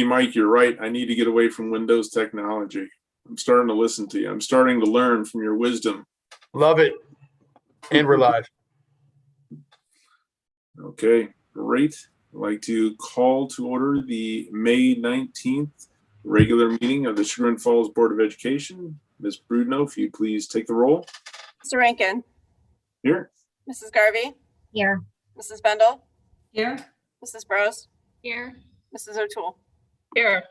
Mike, you're right. I need to get away from Windows technology. I'm starting to listen to you. I'm starting to learn from your wisdom. Love it. And we're live. Okay, great. I'd like to call to order the May 19th regular meeting of the Chagrin Falls Board of Education. Ms. Brudno, if you please take the roll. Mr. Rankin. Here. Mrs. Garvey. Here. Mrs. Bendel. Here. Mrs. Brose. Here. Mrs. O'Toole. Here.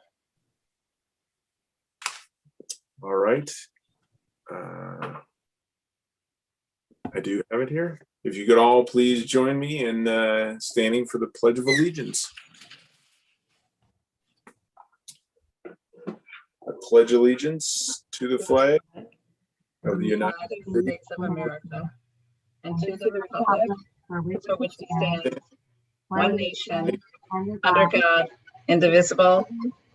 All right. I do have it here. If you could all please join me in standing for the Pledge of Allegiance. I pledge allegiance to the flag of the United States of America and to the republic for which it stands, one nation, under God, indivisible,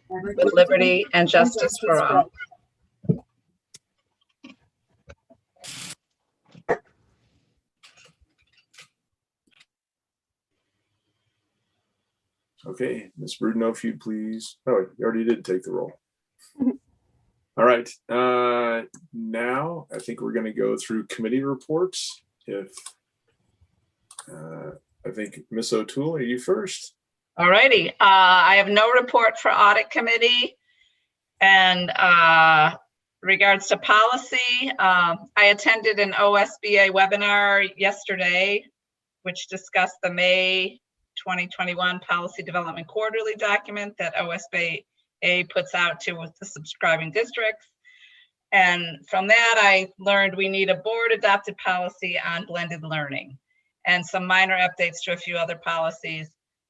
with liberty and justice for all. Okay, Ms. Brudno, if you'd please. Oh, you already did take the roll. All right. Now I think we're going to go through committee reports. If I think Ms. O'Toole, are you first? All righty. I have no report for audit committee. And regards to policy, I attended an OSBA webinar yesterday, which discussed the May 2021 policy development quarterly document that OSBA puts out to the subscribing districts. And from that, I learned we need a board adopted policy on blended learning and some minor updates to a few other policies.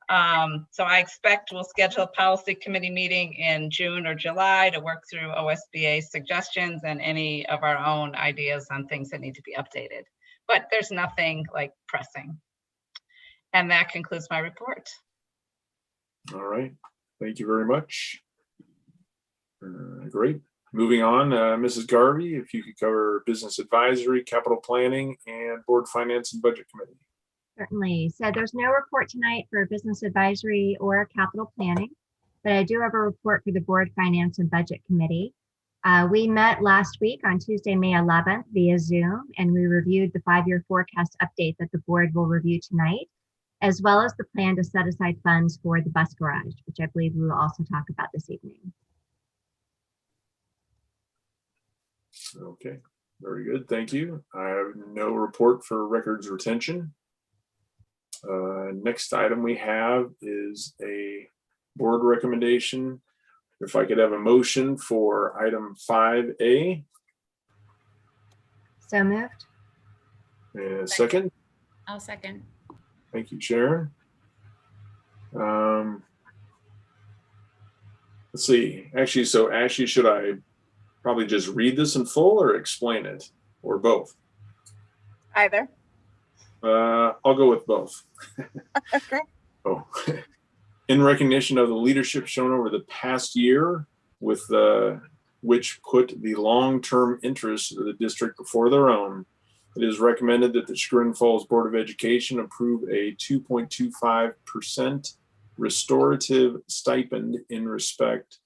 So I expect we'll schedule a policy committee meeting in June or July to work through OSBA's suggestions and any of our own ideas on things that need to be updated. But there's nothing like pressing. And that concludes my report. All right. Thank you very much. Great. Moving on, Mrs. Garvey, if you could cover business advisory, capital planning, and board finance and budget committee. Certainly. So there's no report tonight for business advisory or capital planning, but I do have a report for the board finance and budget committee. We met last week on Tuesday, May 11th via Zoom, and we reviewed the 5-year forecast update that the board will review tonight, as well as the plan to set aside funds for the bus garage, which I believe we will also talk about this evening. Okay, very good. Thank you. I have no report for records retention. Next item we have is a board recommendation. If I could have a motion for item 5A. So moved. And second. I'll second. Thank you, Sharon. Let's see. Actually, so Ashley, should I probably just read this in full or explain it, or both? Either. I'll go with both. Okay. Oh. In recognition of the leadership shown over the past year, with which put the long-term interests of the district before their own, it is recommended that the Chagrin Falls Board of Education approve a 2.25% restorative stipend in respect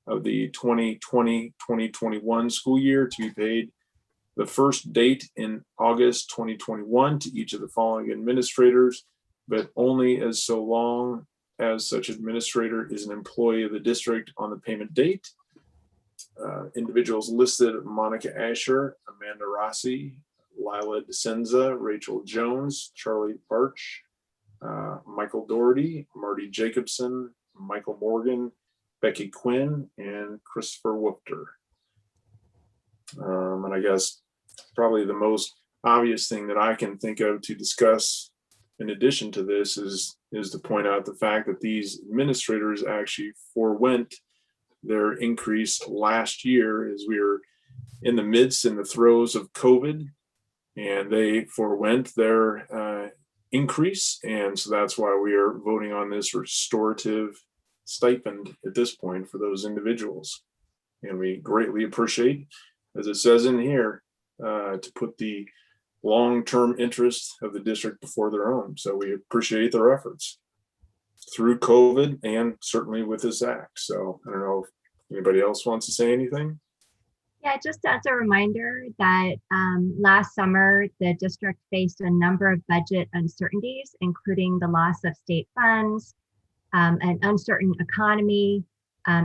of the 2020-2021 school year to be paid the first date in August 2021 to each of the following administrators, but only as so long as such administrator is an employee of the district on the payment date. Individuals listed: Monica Asher, Amanda Rossi, Lila DeSenza, Rachel Jones, Charlie Barch, Michael Doherty, Marty Jacobson, Michael Morgan, Becky Quinn, and Christopher Woofter. And I guess probably the most obvious thing that I can think of to discuss in addition to this is to point out the fact that these administrators actually forewent their increase last year, as we were in the throes of COVID, and they forewent their increase. And so that's why we are voting on this restorative stipend at this point for those individuals. And we greatly appreciate, as it says in here, to put the long-term interest of the district before their own. So we appreciate their efforts. through COVID and certainly with this act. So I don't know if anybody else wants to say anything. Yeah, just as a reminder that last summer, the district faced a number of budget uncertainties, including the loss of state funds, an uncertain economy,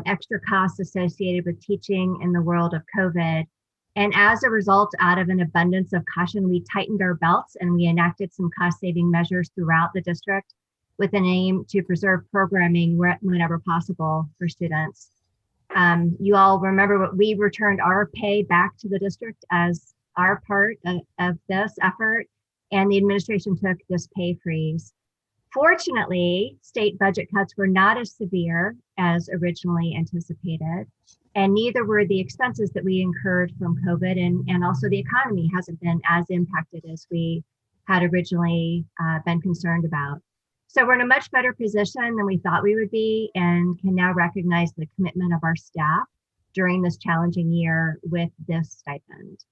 extra costs associated with teaching in the world of COVID. And as a result, out of an abundance of caution, we tightened our belts and we enacted some cost-saving measures throughout the district with an aim to preserve programming whenever possible for students. You all remember what we returned our pay back to the district as our part of this effort, and the administration took this pay freeze. Fortunately, state budget cuts were not as severe as originally anticipated, and neither were the expenses that we incurred from COVID, and also the economy hasn't been as impacted as we had originally been concerned about. So we're in a much better position than we thought we would be, and can now recognize the commitment of our staff during this challenging year with this stipend.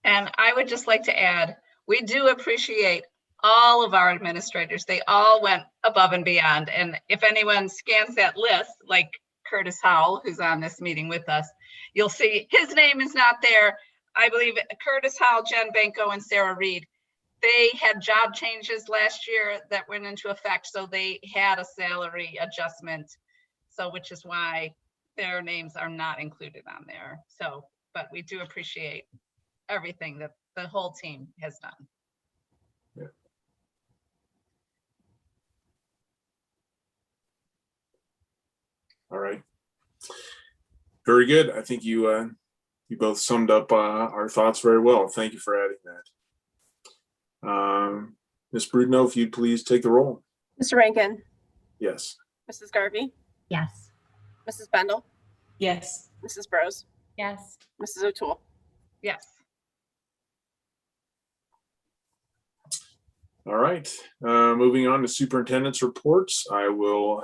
And I would just like to add, we do appreciate all of our administrators. They all went above and beyond. And if anyone scans that list, like Curtis Howell, who's on this meeting with us, you'll see his name is not there. I believe Curtis Howell, Jen Benko, and Sarah Reed, they had job changes last year that went into effect. So they had a salary adjustment. So which is why their names are not included on there. So, but we do appreciate everything that the whole team has done. Yeah. All right. Very good. I think you both summed up our thoughts very well. Thank you for adding that. Ms. Brudno, if you'd please take the roll. Mr. Rankin, Yes. Mrs. Garvey, Yes. Mrs. Bendel, Yes. Mrs. Bros, Yes. Mrs. O'Toole. Yes. All right. Moving on to superintendent's reports, I will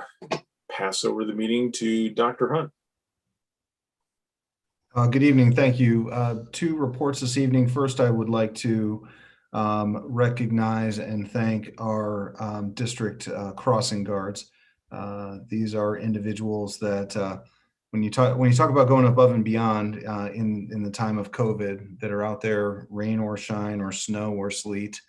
pass over the meeting to Dr. Hunt. Good evening. Thank you. Two reports this evening. First, I would like to recognize and thank our district crossing guards. These are individuals that when you talk about going above and beyond in the time of COVID, that are out there, rain or shine or snow or sleet.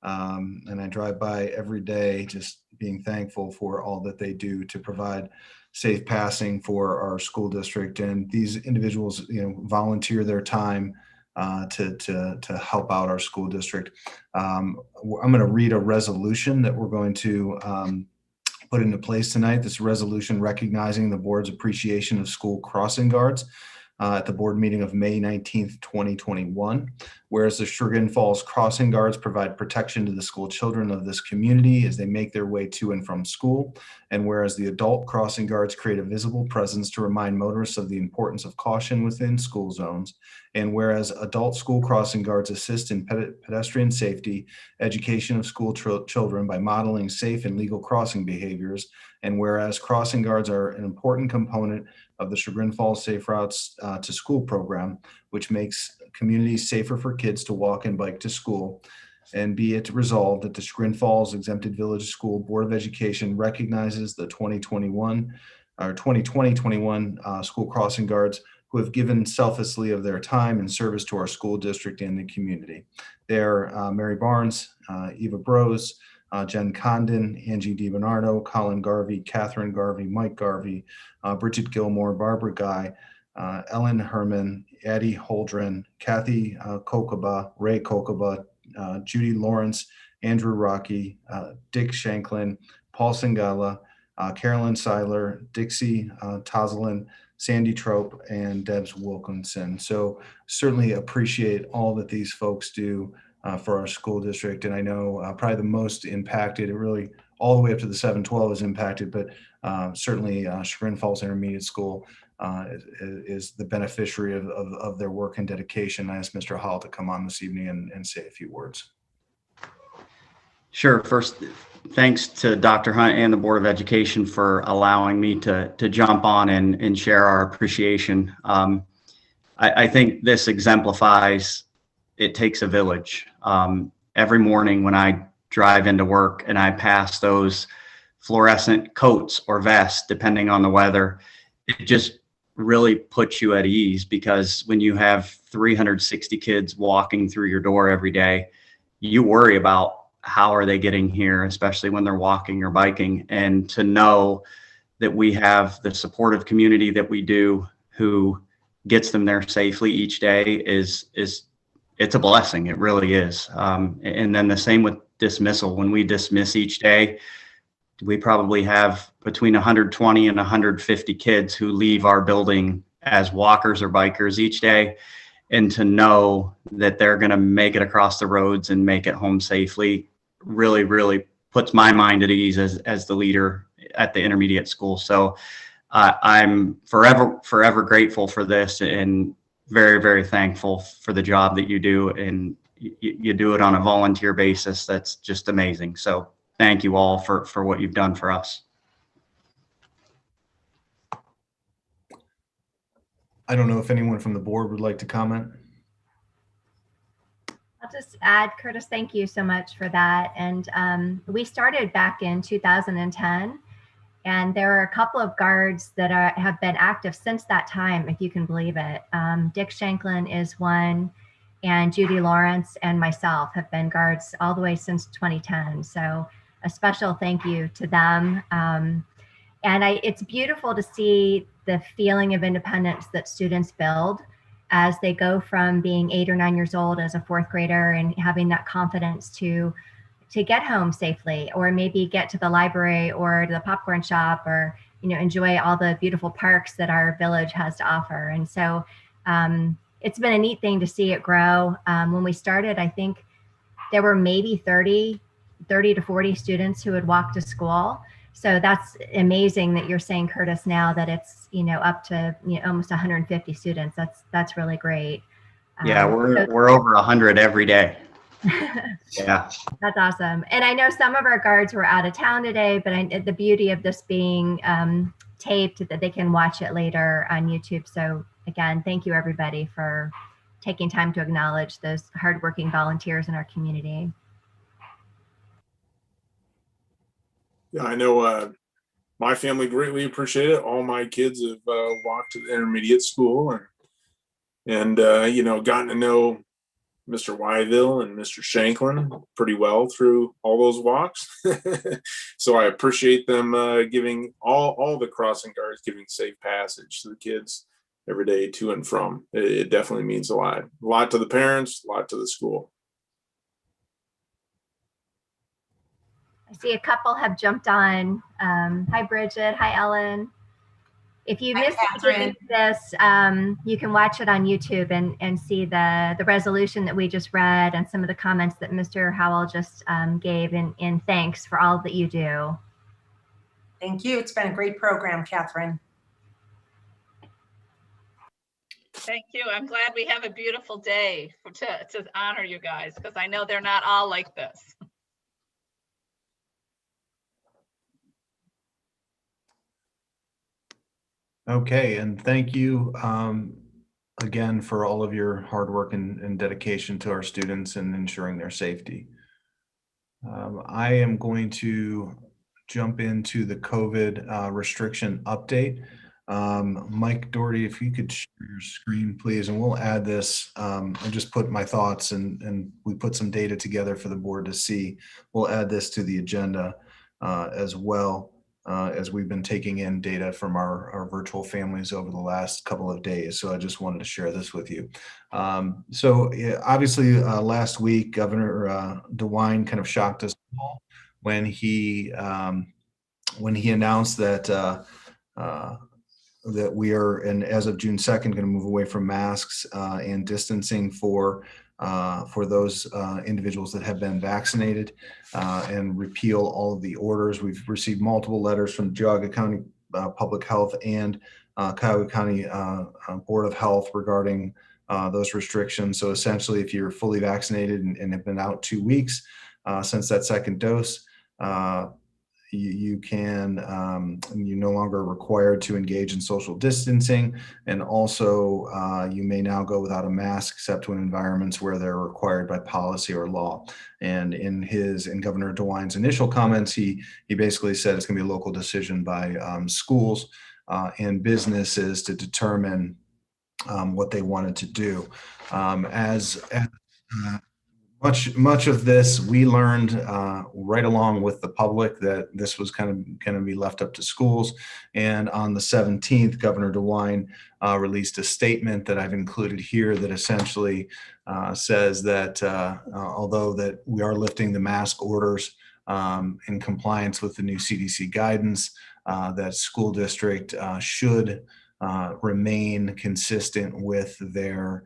And I drive by every day just being thankful for all that they do to provide safe passing for our school district. And these individuals, volunteer their time to help out our school district. I'm going to read a resolution that we're going to put into place tonight. This resolution recognizing the board's appreciation of school crossing guards at the board meeting of May 19th, 2021. Whereas the Sugar Falls crossing guards provide protection to the school children of this community as they make their way to and from school. And whereas the adult crossing guards create a visible presence to remind motorists of the importance of caution within school zones. And whereas adult school crossing guards assist in pedestrian safety, education of school children by modeling safe and legal crossing behaviors. And whereas crossing guards are an important component of the Chagrin Falls Safe Routes to School program, which makes communities safer for kids to walk and bike to school. And be it resolved that the Chagrin Falls Exempted Village School Board of Education recognizes the 2020-21 school crossing guards who have given selflessly of their time and service to our school district and the community. They're Mary Barnes, Eva Bros, Jen Condon, Angie DiBernardo, Colin Garvey, Catherine Garvey, Mike Garvey, Bridget Gilmore, Barbara Guy, Ellen Herman, Addie Holdren, Kathy Kokaba, Ray Kokaba, Judy Lawrence, Andrew Rocky, Dick Shanklin, Paul Singala, Carolyn Seiler, Dixie Toslin, Sandy Trope, and Debs Wilkinson. So certainly appreciate all that these folks do for our school district. And I know probably the most impacted, really all the way up to the 712 is impacted, but certainly Chagrin Falls Intermediate School is the beneficiary of their work and dedication. I asked Mr. Hall to come on this evening and say a few words. Sure. First, thanks to Dr. Hunt and the Board of Education for allowing me to jump on and share our appreciation. I think this exemplifies it takes a village. Every morning when I drive into work and I pass those fluorescent coats or vests, depending on the weather. It just really puts you at ease, because when you have 360 kids walking through your door every day, you worry about how are they getting here, especially when they're walking or biking. And to know that we have the supportive community that we do, who gets them there safely each day, is it's a blessing. It really is. And then the same with dismissal. When we dismiss each day, we probably have between 120 and 150 kids who leave our building as walkers or bikers each day. And to know that they're going to make it across the roads and make it home safely really, really puts my mind at ease as the leader at the intermediate school. So I'm forever grateful for this, and very, very thankful for the job that you do. And you do it on a volunteer basis. That's just amazing. So thank you all for what you've done for us. I don't know if anyone from the board would like to comment. I'll just add, Curtis, thank you so much for that. And we started back in 2010, and there are a couple of guards that have been active since that time, if you can believe it. Dick Shanklin is one, and Judy Lawrence and myself have been guards all the way since 2010. So a special thank you to them. And it's beautiful to see the feeling of independence that students build as they go from being 8 or 9 years old as a 4th grader and having that confidence to get home safely, or maybe get to the library or to the popcorn shop, or enjoy all the beautiful parks that our village has to offer. And so it's been a neat thing to see it grow. When we started, I think there were maybe 30 to 40 students who would walk to school. So that's amazing that you're saying, Curtis, now that it's up to almost 150 students. That's really great. Yeah, we're over 100 every day. Yeah, that's awesome. And I know some of our guards were out of town today, but the beauty of this being taped, that they can watch it later on YouTube. So again, thank you everybody for taking time to acknowledge those hardworking volunteers in our community. Yeah, I know my family greatly appreciate it. All my kids have walked to the intermediate school and gotten to know Mr. Wyville and Mr. Shanklin pretty well through all those walks. So I appreciate them giving all the crossing guards giving safe passage to the kids every day to and from. It definitely means a lot. A lot to the parents, a lot to the school. I see a couple have jumped on. Hi, Bridget. Hi, Ellen. If you missed this, you can watch it on YouTube and see the resolution that we just read and some of the comments that Mr. Howell just gave in thanks for all that you do. Thank you. It's been a great program, Catherine. Thank you. I'm glad we have a beautiful day to honor you guys, because I know they're not all like this. Okay, and thank you again for all of your hard work and dedication to our students and ensuring their safety. I am going to jump into the COVID restriction update. Mike Doherty, if you could share your screen, please, and we'll add this. I just put my thoughts and we put some data together for the board to see. We'll add this to the agenda as well. As we've been taking in data from our virtual families over the last couple of days. So I just wanted to share this with you. Obviously last week, Governor DeWine kind of shocked us all when he announced that that we are, and as of June 2nd, going to move away from masks and distancing for those individuals that have been vaccinated and repeal all of the orders. We've received multiple letters from Geauga County Public Health and Cuyahoga County Board of Health regarding those restrictions. So essentially, if you're fully vaccinated and have been out 2 weeks since that second dose, you can, you're no longer required to engage in social distancing. And also you may now go without a mask except in environments where they're required by policy or law. And in Governor DeWine's initial comments, he basically said it's going to be a local decision by schools and businesses to determine what they wanted to do. Much of this we learned right along with the public that this was kind of going to be left up to schools. And on the 17th, Governor DeWine released a statement that I've included here that essentially says that although that we are lifting the mask orders in compliance with the new CDC guidance, that school district should remain consistent with their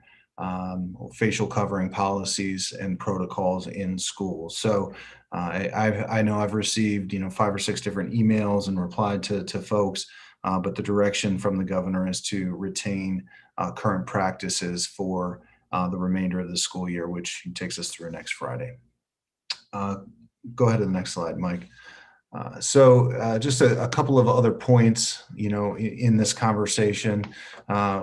facial covering policies and protocols in schools. So I know I've received 5 or 6 different emails and replied to folks, but the direction from the governor is to retain current practices for the remainder of the school year, which takes us through next Friday. Go ahead to the next slide, Mike. So just a couple of other points, in this conversation.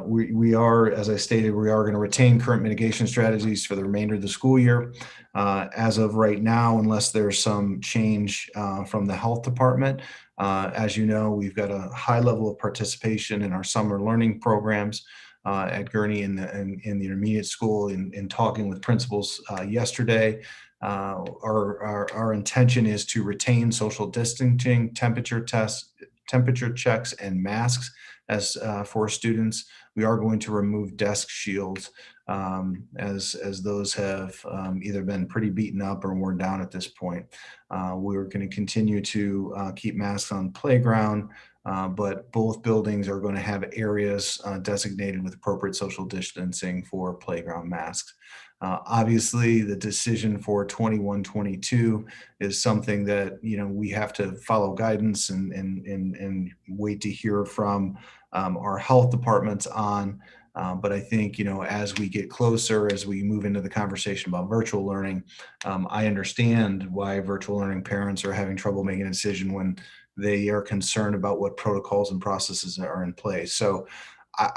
We are, as I stated, we are going to retain current mitigation strategies for the remainder of the school year. As of right now, unless there's some change from the health department, as you know, we've got a high level of participation in our summer learning programs at Gurney in the intermediate school. In talking with principals yesterday, our intention is to retain social distancing, temperature tests, temperature checks, and masks as for students. We are going to remove desk shields as those have either been pretty beaten up or worn down at this point. We're going to continue to keep masks on the playground, but both buildings are going to have areas designated with appropriate social distancing for playground masks. Obviously, the decision for 21-22 is something that we have to follow guidance and wait to hear from our health departments on. But I think as we get closer, as we move into the conversation about virtual learning, I understand why virtual learning parents are having trouble making a decision when they are concerned about what protocols and processes are in place. So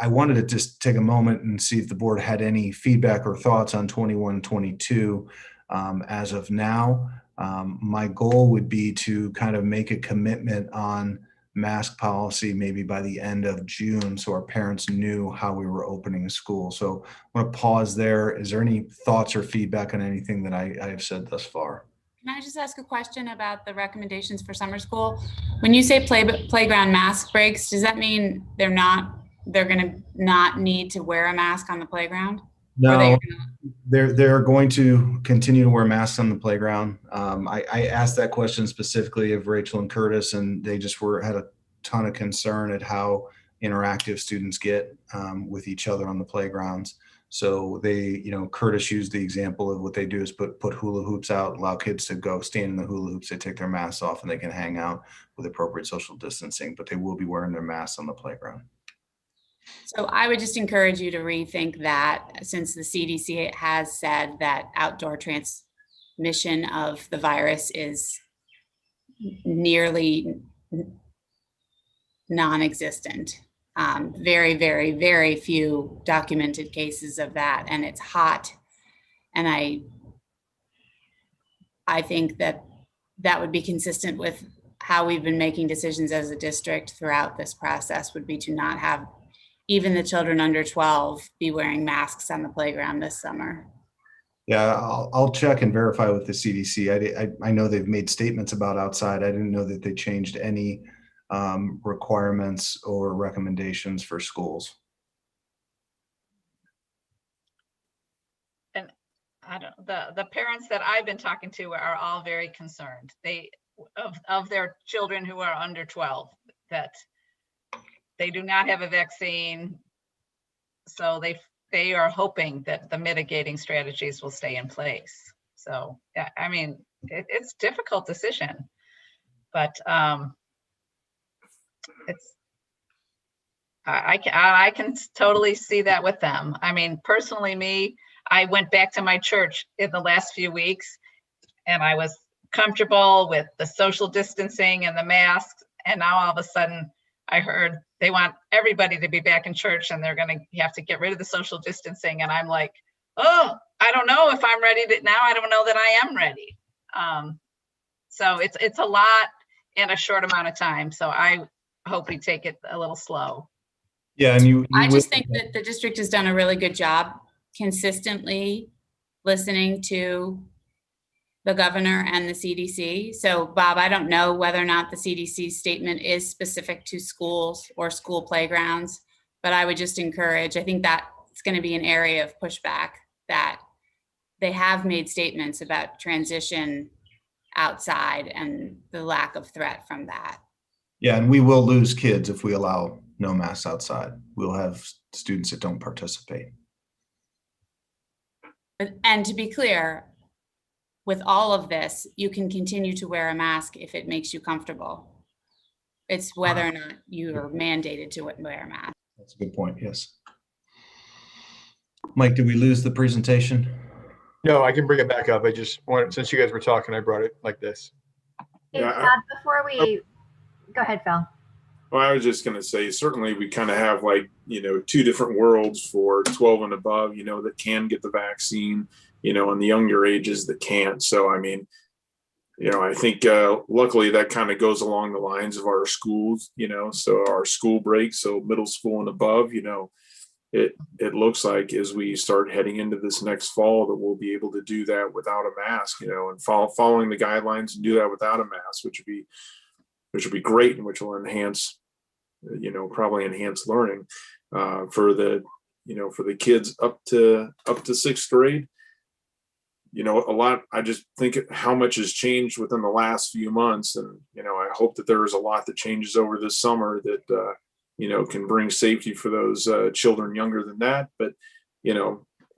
I wanted to just take a moment and see if the board had any feedback or thoughts on 21-22 as of now. My goal would be to kind of make a commitment on mask policy maybe by the end of June so our parents knew how we were opening school. So I'm going to pause there. Is there any thoughts or feedback on anything that I have said thus far? Can I just ask a question about the recommendations for summer school? When you say playground mask breaks, does that mean they're going to not need to wear a mask on the playground? No, they're going to continue to wear masks on the playground. I asked that question specifically of Rachel and Curtis, and they just had a ton of concern at how interactive students get with each other on the playgrounds. So Curtis used the example of what they do is put hula hoops out, allow kids to go stand in the hula hoops, they take their masks off and they can hang out with appropriate social distancing, but they will be wearing their masks on the playground. So I would just encourage you to rethink that, since the CDC has said that outdoor transmission of the virus is nearly non-existent. Very, very, very few documented cases of that, and it's hot. And I think that would be consistent with how we've been making decisions as a district throughout this process, would be to not have even the children under 12 be wearing masks on the playground this summer. Yeah, I'll check and verify with the CDC. I know they've made statements about outside. I didn't know that they changed any requirements or recommendations for schools. And I don't, the parents that I've been talking to are all very concerned. Of their children who are under 12, that they do not have a vaccine, so they are hoping that the mitigating strategies will stay in place. So yeah, I mean, it's a difficult decision, but I can totally see that with them. I mean, personally, I went back to my church in the last few weeks, and I was comfortable with the social distancing and the masks. And now all of a sudden I heard they want everybody to be back in church and they're going to have to get rid of the social distancing. And I'm like, oh, I don't know if I'm ready to now. I don't know that I am ready. So it's a lot in a short amount of time. So I hope we take it a little slow. Yeah, and you I just think that the district has done a really good job consistently listening to the governor and the CDC. So Bob, I don't know whether or not the CDC statement is specific to schools or school playgrounds, but I would just encourage, I think that it's going to be an area of pushback, that they have made statements about transition outside and the lack of threat from that. Yeah, and we will lose kids if we allow no masks outside. We'll have students that don't participate. And to be clear, with all of this, you can continue to wear a mask if it makes you comfortable. It's whether or not you are mandated to wear a mask. That's a good point, yes. Mike, did we lose the presentation? No, I can bring it back up. I just wanted, since you guys were talking, I brought it like this. Hey, Yeah, Bob, before we, go ahead, Phil. Well, I was just going to say, certainly we kind of have like, two different worlds for 12 and above, that can get the vaccine, and the younger ages that can't. So, I mean, I think luckily that kind of goes along the lines of our schools, so our school breaks, so middle school and above, it looks like as we start heading into this next fall that we'll be able to do that without a mask, and following the guidelines and do that without a mask, which would be great, and which will enhance, probably enhance learning for the kids up to sixth grade. A lot, I just think how much has changed within the last few months. And, I hope that there is a lot that changes over this summer that, can bring safety for those children younger than that. But,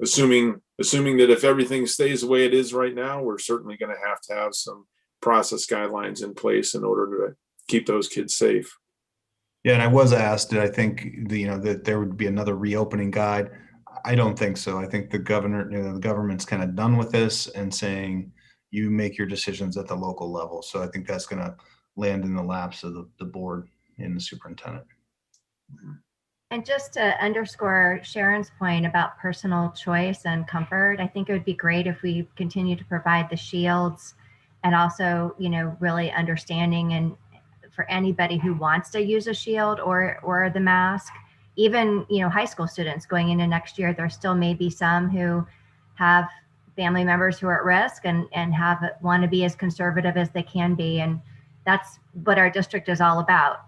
assuming that if everything stays the way it is right now, we're certainly going to have some process guidelines in place in order to keep those kids safe. Yeah, and I was asked, did I think that there would be another reopening guide? I don't think so. I think the government's kind of done with this and saying you make your decisions at the local level. So I think that's going to land in the laps of the board and the superintendent. And just to underscore Sharon's point about personal choice and comfort, I think it would be great if we continue to provide the shields and also, really understanding and for anybody who wants to use a shield or the mask. Even, high school students going into next year, there still may be some who have family members who are at risk and want to be as conservative as they can be. And that's what our district is all about,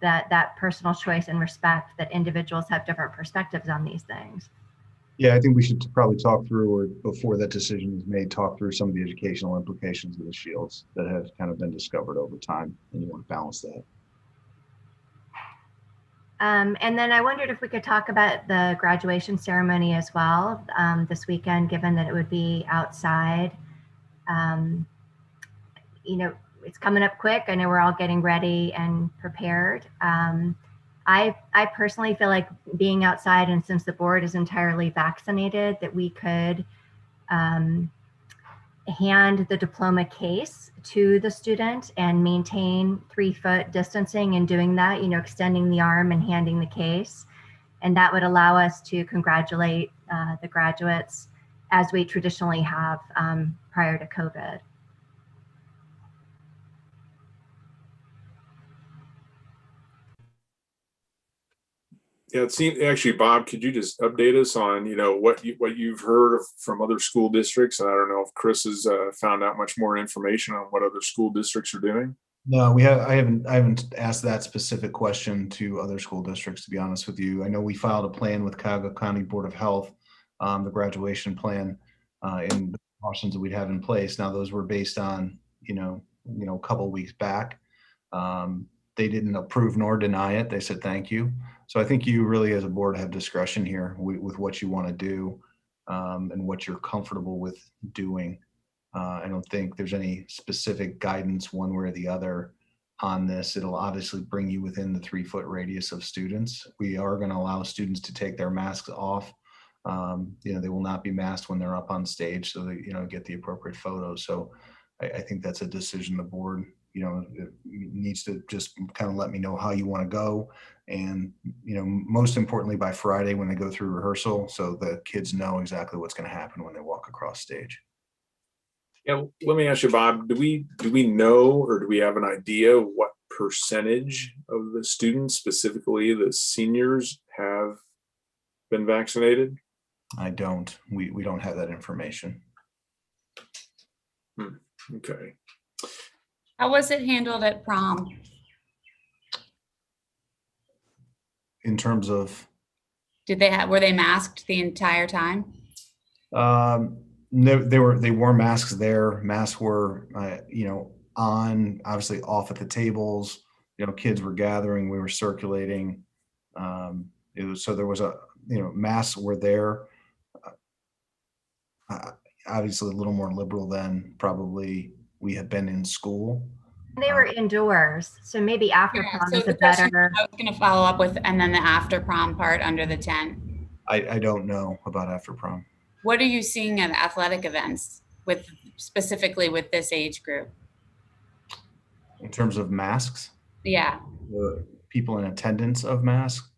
that personal choice and respect that individuals have different perspectives on these things. Yeah, I think we should probably talk through, or before that decision is made, talk through some of the educational implications of the shields that have kind of been discovered over time, and you want to balance that. And then I wondered if we could talk about the graduation ceremony as well this weekend, given that it would be outside. It's coming up quick. I know we're all getting ready and prepared. I personally feel like being outside, and since the board is entirely vaccinated, that we could hand the diploma case to the student and maintain 3-foot distancing and doing that, extending the arm and handing the case. And that would allow us to congratulate the graduates as we traditionally have prior to COVID. Yeah, it seems actually, Bob, could you just update us on, what you've heard from other school districts? And I don't know if Chris has found out much more information on what other school districts are doing. No, I haven't asked that specific question to other school districts, to be honest with you. I know we filed a plan with Cuyahoga County Board of Health, the graduation plan, and the precautions that we'd have in place. Now, those were based on, a couple of weeks back. They didn't approve nor deny it. They said, thank you. So I think you really, as a board, have discretion here with what you want to do and what you're comfortable with doing. I don't think there's any specific guidance one way or the other on this. It'll obviously bring you within the 3-foot radius of students. We are going to allow students to take their masks off. They will not be masked when they're up on stage, so they, get the appropriate photos. So I think that's a decision the board, it needs to just kind of let me know how you want to go. And, most importantly, by Friday when they go through rehearsal, so the kids know exactly what's going to happen when they walk across stage. Yeah, let me ask you, Bob, do we know, or do we have an idea what percentage of the students, specifically the seniors, have been vaccinated? I don't. We don't have that information. Okay. How was it handled at prom? In terms of, Were they masked the entire time? no, they wore masks there. Masks were, on, obviously off at the tables. Kids were gathering. We were circulating. So there was masks were there. Obviously, a little more liberal than probably we have been in school. They were indoors, so maybe after prom So is a the question better. I was going to follow up with, and then the after prom part under the tent. I don't know about after prom. What are you seeing at athletic events specifically with this age group? In terms of masks? Yeah. The people in attendance of masks?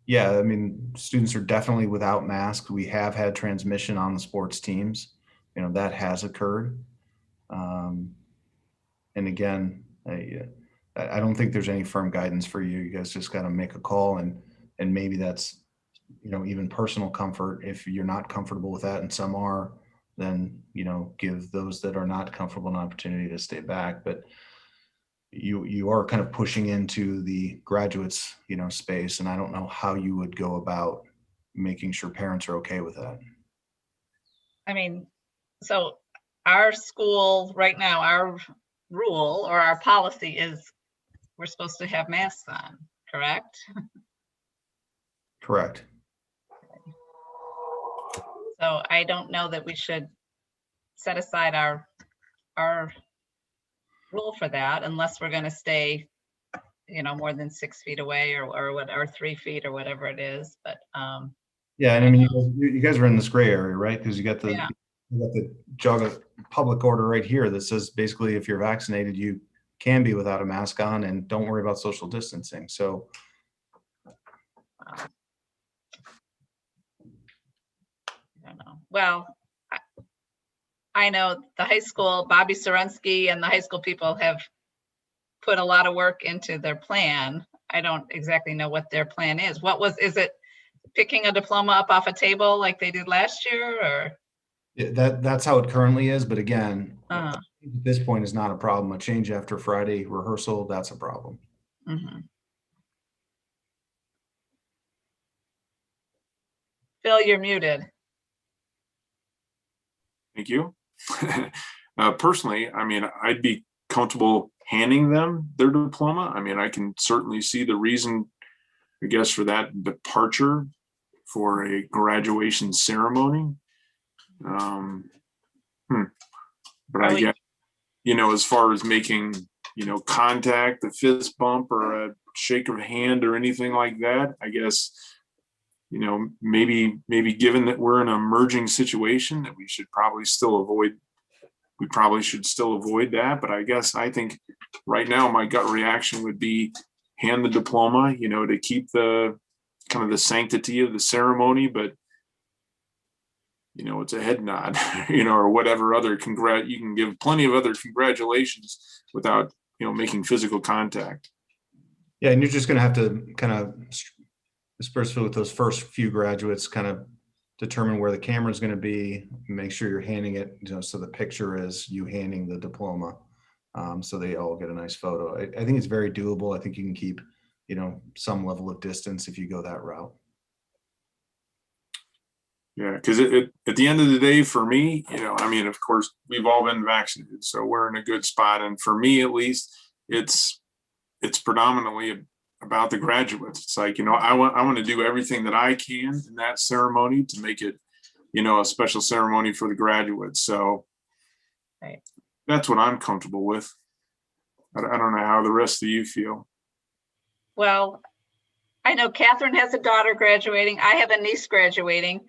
Yeah, I mean, students are definitely without masks. We have had transmission on the sports teams. That has occurred. And again, I don't think there's any firm guidance for you. You guys just got to make a call, and maybe that's, even personal comfort. If you're not comfortable with that, and some are, then, give those that are not comfortable an opportunity to stay back. But you are kind of pushing into the graduates, space, and I don't know how you would go about making sure parents are okay with that. I mean, so our school right now, our rule or our policy is we're supposed to have masks on, correct? Correct. So I don't know that we should set aside our rule for that unless we're going to stay, more than 6 feet away or 3 feet or whatever it is. But yeah, and I mean, you guys are in this gray area, right? Because you got the yeah. you got the jog of public order right here that says basically if you're vaccinated, you can be without a mask on, and don't worry about social distancing. So I don't know. Well, I know the high school, Bobby Sorensky and the high school people have put a lot of work into their plan. I don't exactly know what their plan is. Is it picking a diploma up off a table like they did last year, or? yeah, that's how it currently is. But again, Uh-huh. at this point is not a problem. A change after Friday rehearsal, that's a problem. Mm-hmm. Phil, you're muted. Thank you. Personally, I mean, I'd be comfortable handing them their diploma. I mean, I can certainly see the reason, I guess, for that departure for a graduation ceremony. But I guess, as far as making, contact, a fist bump or a shake of hand or anything like that, I guess, maybe given that we're in an emerging situation that we should probably still avoid, that. But I think right now my gut reaction would be hand the diploma, to keep the kind of the sanctity of the ceremony, but it's a head nod, or whatever other you can give plenty of other congratulations without, making physical contact. Yeah, and you're just going to have to kind of disperse with those first few graduates, kind of determine where the camera is going to be, make sure you're handing it, so the picture is you handing the diploma, so they all get a nice photo. I think it's very doable. I think you can keep, some level of distance if you go that route. Yeah, because at the end of the day, for me, of course, we've all been vaccinated, so we're in a good spot. And for me, at least, it's predominantly about the graduates. It's like, I want to do everything that I can in that ceremony to make it, a special ceremony for the graduates. So right. That's what I'm comfortable with. I don't know how the rest of you feel. Well, I know Catherine has a daughter graduating. I have a niece graduating.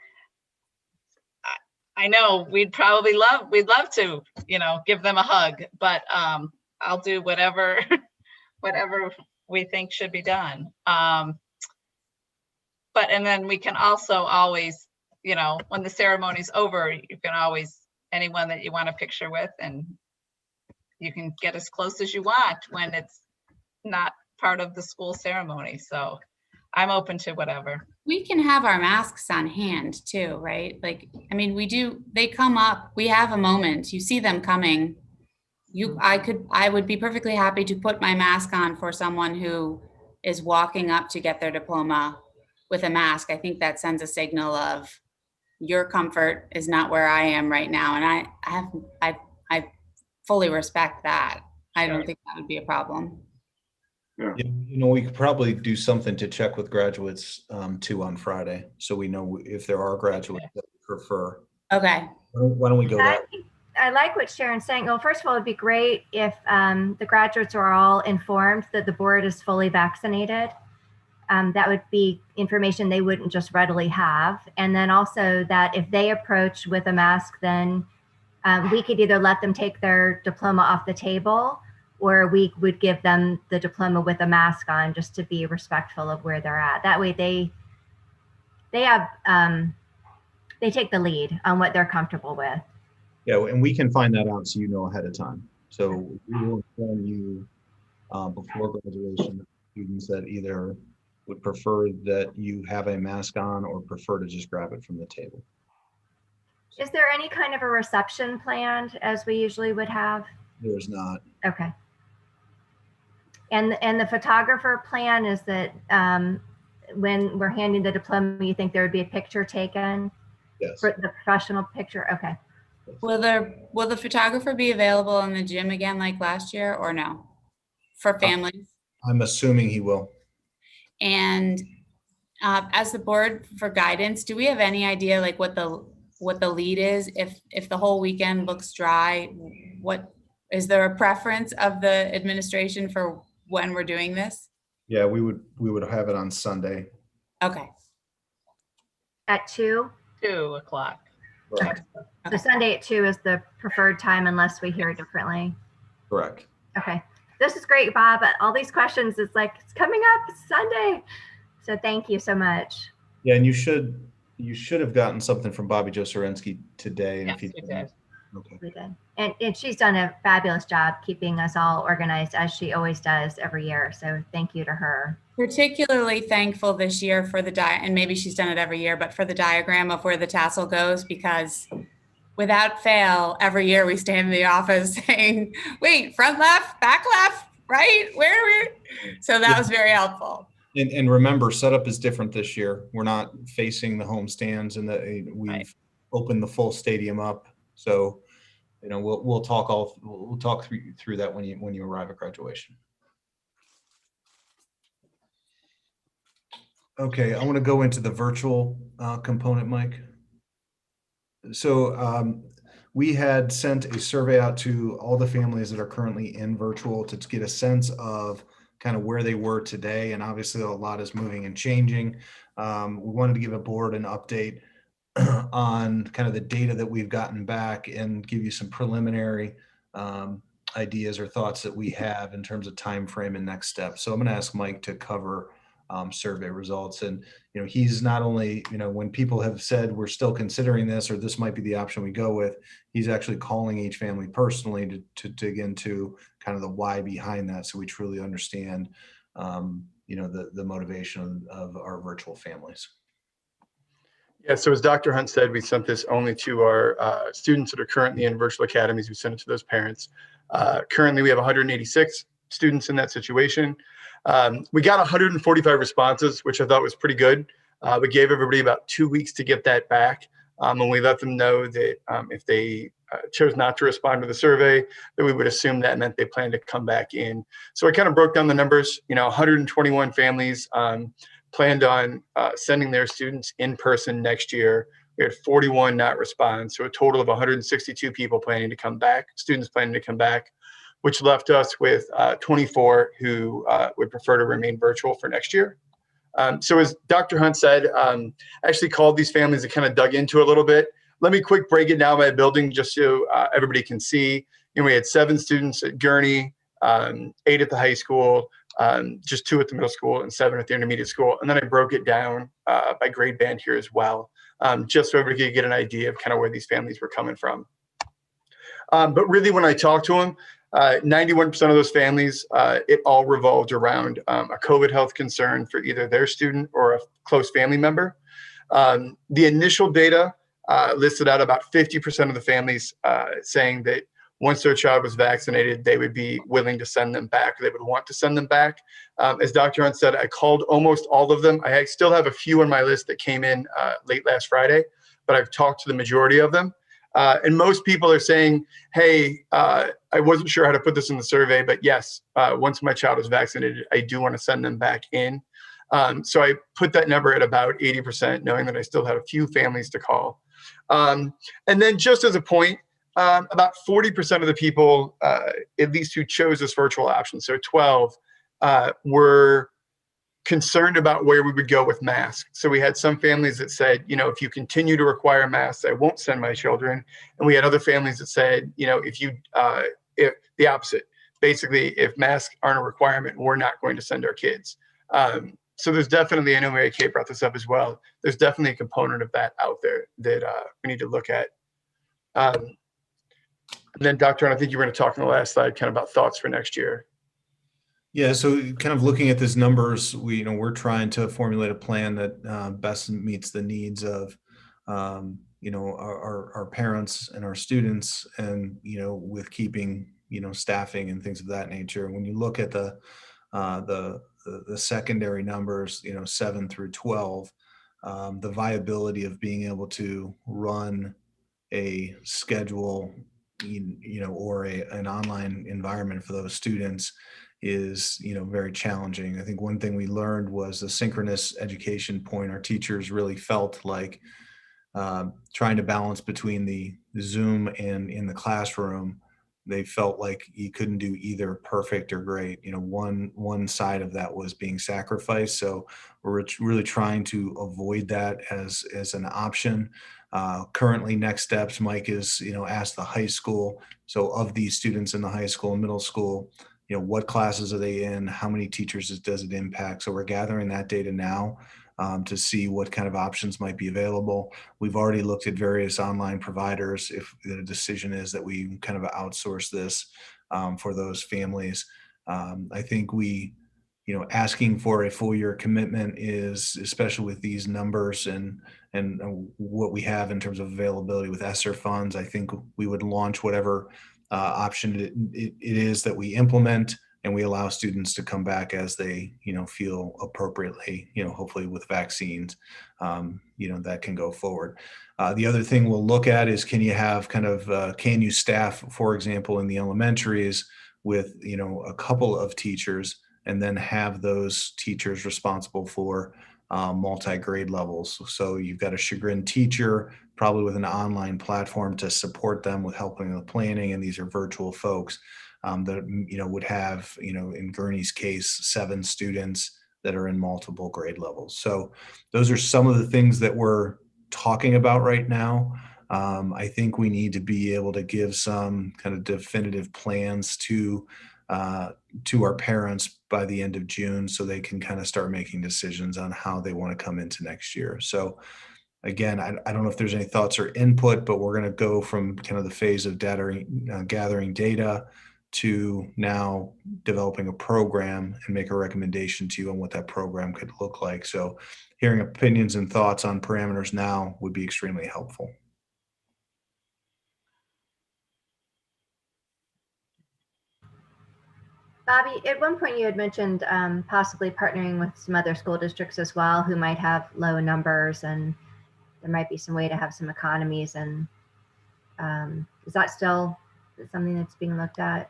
I know we'd love to, give them a hug, but I'll do whatever, whatever we think should be done. And then we can also always, when the ceremony's over, you can always, anyone that you want a picture with, and you can get as close as you want when it's not part of the school ceremony. So I'm open to whatever. We can have our masks on hand too, right? Like, I mean, they come up, we have a moment, you see them coming. I would be perfectly happy to put my mask on for someone who is walking up to get their diploma with a mask. I think that sends a signal of your comfort is not where I am right now. And I fully respect that. I don't think that would be a problem. Yeah. We could probably do something to check with graduates too on Friday, so we know if there are graduates that prefer. Okay. Why don't we go that? I like what Sharon's saying. Well, first of all, it'd be great if the graduates are all informed that the board is fully vaccinated. That would be information they wouldn't just readily have. And then also that if they approach with a mask, then we could either let them take their diploma off the table, or we would give them the diploma with a mask on, just to be respectful of where they're at. That way they take the lead on what they're comfortable with. Yeah, and we can find that out so you know ahead of time. So we will inform you before graduation, students that either would prefer that you have a mask on or prefer to just grab it from the table. Is there any kind of a reception planned as we usually would have? There's not. Okay. And the photographer plan is that when we're handing the diploma, you think there would be a picture taken? Yes. For the professional picture? Okay. Will the photographer be available in the gym again like last year, or no? For families? I'm assuming he will. And as the board for guidance, do we have any idea like what the lead is? If the whole weekend looks dry, what is there a preference of the administration for when we're doing this? Yeah, we would have it on Sunday. Okay. At 2? 2 o'clock. Correct. So Sunday at 2 is the preferred time unless we hear differently. Correct. Okay. This is great, Bob. All these questions, it's like, it's coming up, it's Sunday. So thank you so much. Yeah, and you should have gotten something from Bobby Josorensky today. And Yes, if you we didn't, did. okay. We did. And she's done a fabulous job keeping us all organized, as she always does every year. So thank you to her. Particularly thankful this year for and maybe she's done it every year, but for the diagram of where the tassel goes, because without fail, every year we stand in the office saying, wait, front left, back left, right? Where are we? So that was very helpful. And remember, setup is different this year. We're not facing the home stands, and we've opened the full stadium up. So, we'll talk through that when you arrive at graduation. Okay, I want to go into the virtual component, Mike. So we had sent a survey out to all the families that are currently in virtual to get a sense of kind of where they were today. And obviously a lot is moving and changing. We wanted to give a board an update on kind of the data that we've gotten back and give you some preliminary ideas or thoughts that we have in terms of time frame and next steps. So I'm going to ask Mike to cover survey results. And, he's not only, when people have said we're still considering this, or this might be the option we go with, he's actually calling each family personally to dig into kind of the why behind that. So we truly understand, the motivation of our virtual families. Yeah, so as Dr. Hunt said, we sent this only to our students that are currently in virtual academies. We sent it to those parents. Currently, we have 186 students in that situation. We got 145 responses, which I thought was pretty good. We gave everybody about 2 weeks to get that back. And we let them know that if they chose not to respond to the survey, that we would assume that meant they planned to come back in. So I kind of broke down the numbers. 121 families planned on sending their students in person next year. We had 41 not respond. So a total of 162 people planning to come back, students planning to come back, which left us with 24 who would prefer to remain virtual for next year. So as Dr. Hunt said, I actually called these families and kind of dug into a little bit, let me quick break it down by building just so everybody can see. We had 7 students at Gurney, 8 at the high school, just 2 at the middle school, and 7 at the intermediate school. And then I broke it down by grade band here as well, just so everybody could get an idea of kind of where these families were coming from. But really, when I talked to them, 91% of those families, it all revolved around a COVID health concern for either their student or a close family member. The initial data listed out about 50% of the families saying that once their child was vaccinated, they would be willing to send them back. They would want to send them back. As Dr. Hunt said, I called almost all of them. I still have a few on my list that came in late last Friday, but I've talked to the majority of them. And most people are saying, hey, I wasn't sure how to put this in the survey, but yes, once my child is vaccinated, I do want to send them back in. So I put that number at about 80%, knowing that I still had a few families to call. And then just as a point, about 40% of the people, at least who chose this virtual option, so 12, were concerned about where we would go with masks. So we had some families that said, if you continue to require masks, I won't send my children. And we had other families that said, if the opposite, basically, if masks aren't a requirement, we're not going to send our kids. So there's definitely, I know Mary Kay brought this up as well, there's definitely a component of that out there that we need to look at. And then Dr. Hunt, I think you were going to talk on the last slide kind of about thoughts for next year. Yeah, so kind of looking at these numbers, we're trying to formulate a plan that best meets the needs of our parents and our students, and with keeping staffing and things of that nature. When you look at the secondary numbers, 7 through 12, the viability of being able to run a schedule, or an online environment for those students is, very challenging. I think one thing we learned was the synchronous education point. Our teachers really felt like trying to balance between the Zoom and in the classroom. They felt like you couldn't do either perfect or great. One side of that was being sacrificed. So we're really trying to avoid that as an option. Currently, next steps, Mike is, asked the high school. So of these students in the high school and middle school, what classes are they in? How many teachers does it impact? So we're gathering that data now to see what kind of options might be available. We've already looked at various online providers if the decision is that we kind of outsource this for those families. I think asking for a full year commitment is, especially with these numbers and what we have in terms of availability with ESSER funds, I think we would launch whatever option it is that we implement, and we allow students to come back as they, feel appropriately, hopefully with vaccines, that can go forward. The other thing we'll look at is, can you have can you staff, for example, in the elementaries with, a couple of teachers, and then have those teachers responsible for multi-grade levels. So you've got a Chagrin teacher, probably with an online platform to support them with helping with planning. And these are virtual folks that, would have, in Gurney's case, 7 students that are in multiple grade levels. So those are some of the things that we're talking about right now. I think we need to be able to give some kind of definitive plans to our parents by the end of June, so they can kind of start making decisions on how they want to come into next year. So again, I don't know if there's any thoughts or input, but we're going to go from kind of the phase of gathering data to now developing a program and make a recommendation to you on what that program could look like. So hearing opinions and thoughts on parameters now would be extremely helpful. Bobby, at one point you had mentioned possibly partnering with some other school districts as well who might have low numbers, and there might be some way to have some economies. And is that still something that's being looked at?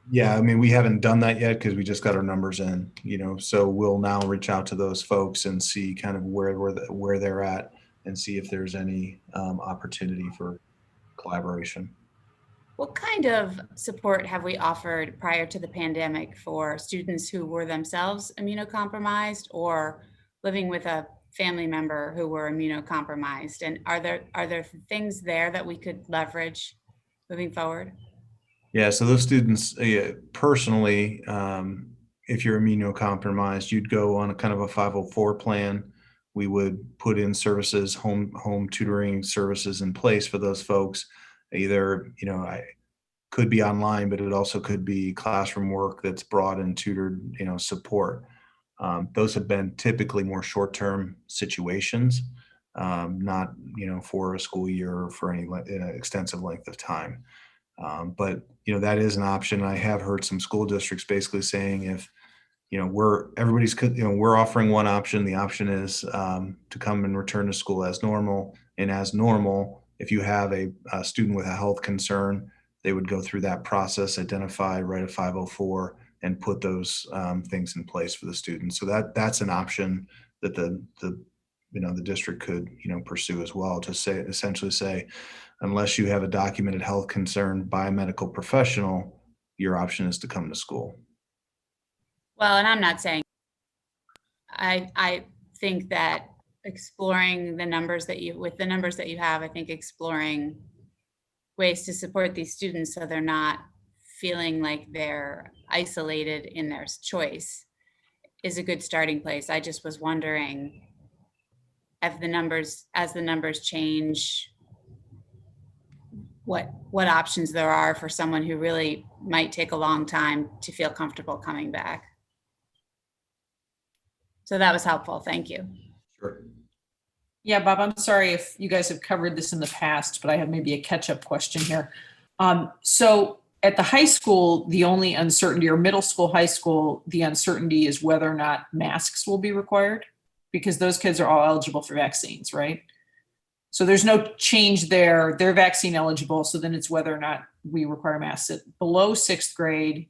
Yeah, I mean, we haven't done that yet because we just got our numbers in, so we'll now reach out to those folks and see kind of where they're at and see if there's any opportunity for collaboration. What kind of support have we offered prior to the pandemic for students who were themselves immunocompromised or living with a family member who were immunocompromised. And are there things there that we could leverage moving forward? Yeah, so those students, personally, if you're immunocompromised, you'd go on a kind of a 504 plan. We would put in services, home tutoring services in place for those folks. Either, I could be online, but it also could be classroom work that's brought and tutored, support. Those have been typically more short-term situations, not, for a school year or for any extensive length of time. But that is an option. I have heard some school districts basically saying if we're offering one option. The option is to come and return to school as normal. And as normal, if you have a student with a health concern, they would go through that process, identify, write a 504, and put those things in place for the students. So that's an option that the district could pursue as well. To essentially say, unless you have a documented health concern by a medical professional, your option is to come to school. Well, and I'm not saying, I think that exploring the numbers that you have, I think exploring ways to support these students so they're not feeling like they're isolated in their choice is a good starting place. I just was wondering if as the numbers change, what options there are for someone who really might take a long time to feel comfortable coming back. So that was helpful. Thank you. Sure. Yeah, Bob, I'm sorry if you guys have covered this in the past, but I have maybe a catch-up question here. So at the high school, the only uncertainty, or middle school, high school, the uncertainty is whether or not masks will be required, because those kids are all eligible for vaccines, right? So there's no change there. They're vaccine eligible. So then it's whether or not we require masks. At below 6th grade,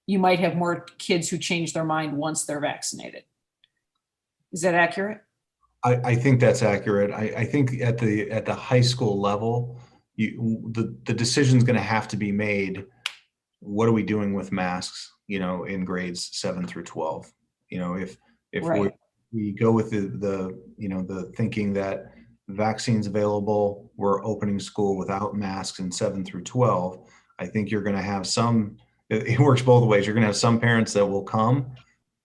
you might have more kids who change their mind once they're vaccinated. Is that accurate? I think that's accurate. I think at the high school level, the decision is going to have to be made. What are we doing with masks? In grades 7 through 12. If Right. we go with the thinking that vaccines available, we're opening school without masks in 7 through 12. I think you're going to have some. It works both ways. You're going to have some parents that will come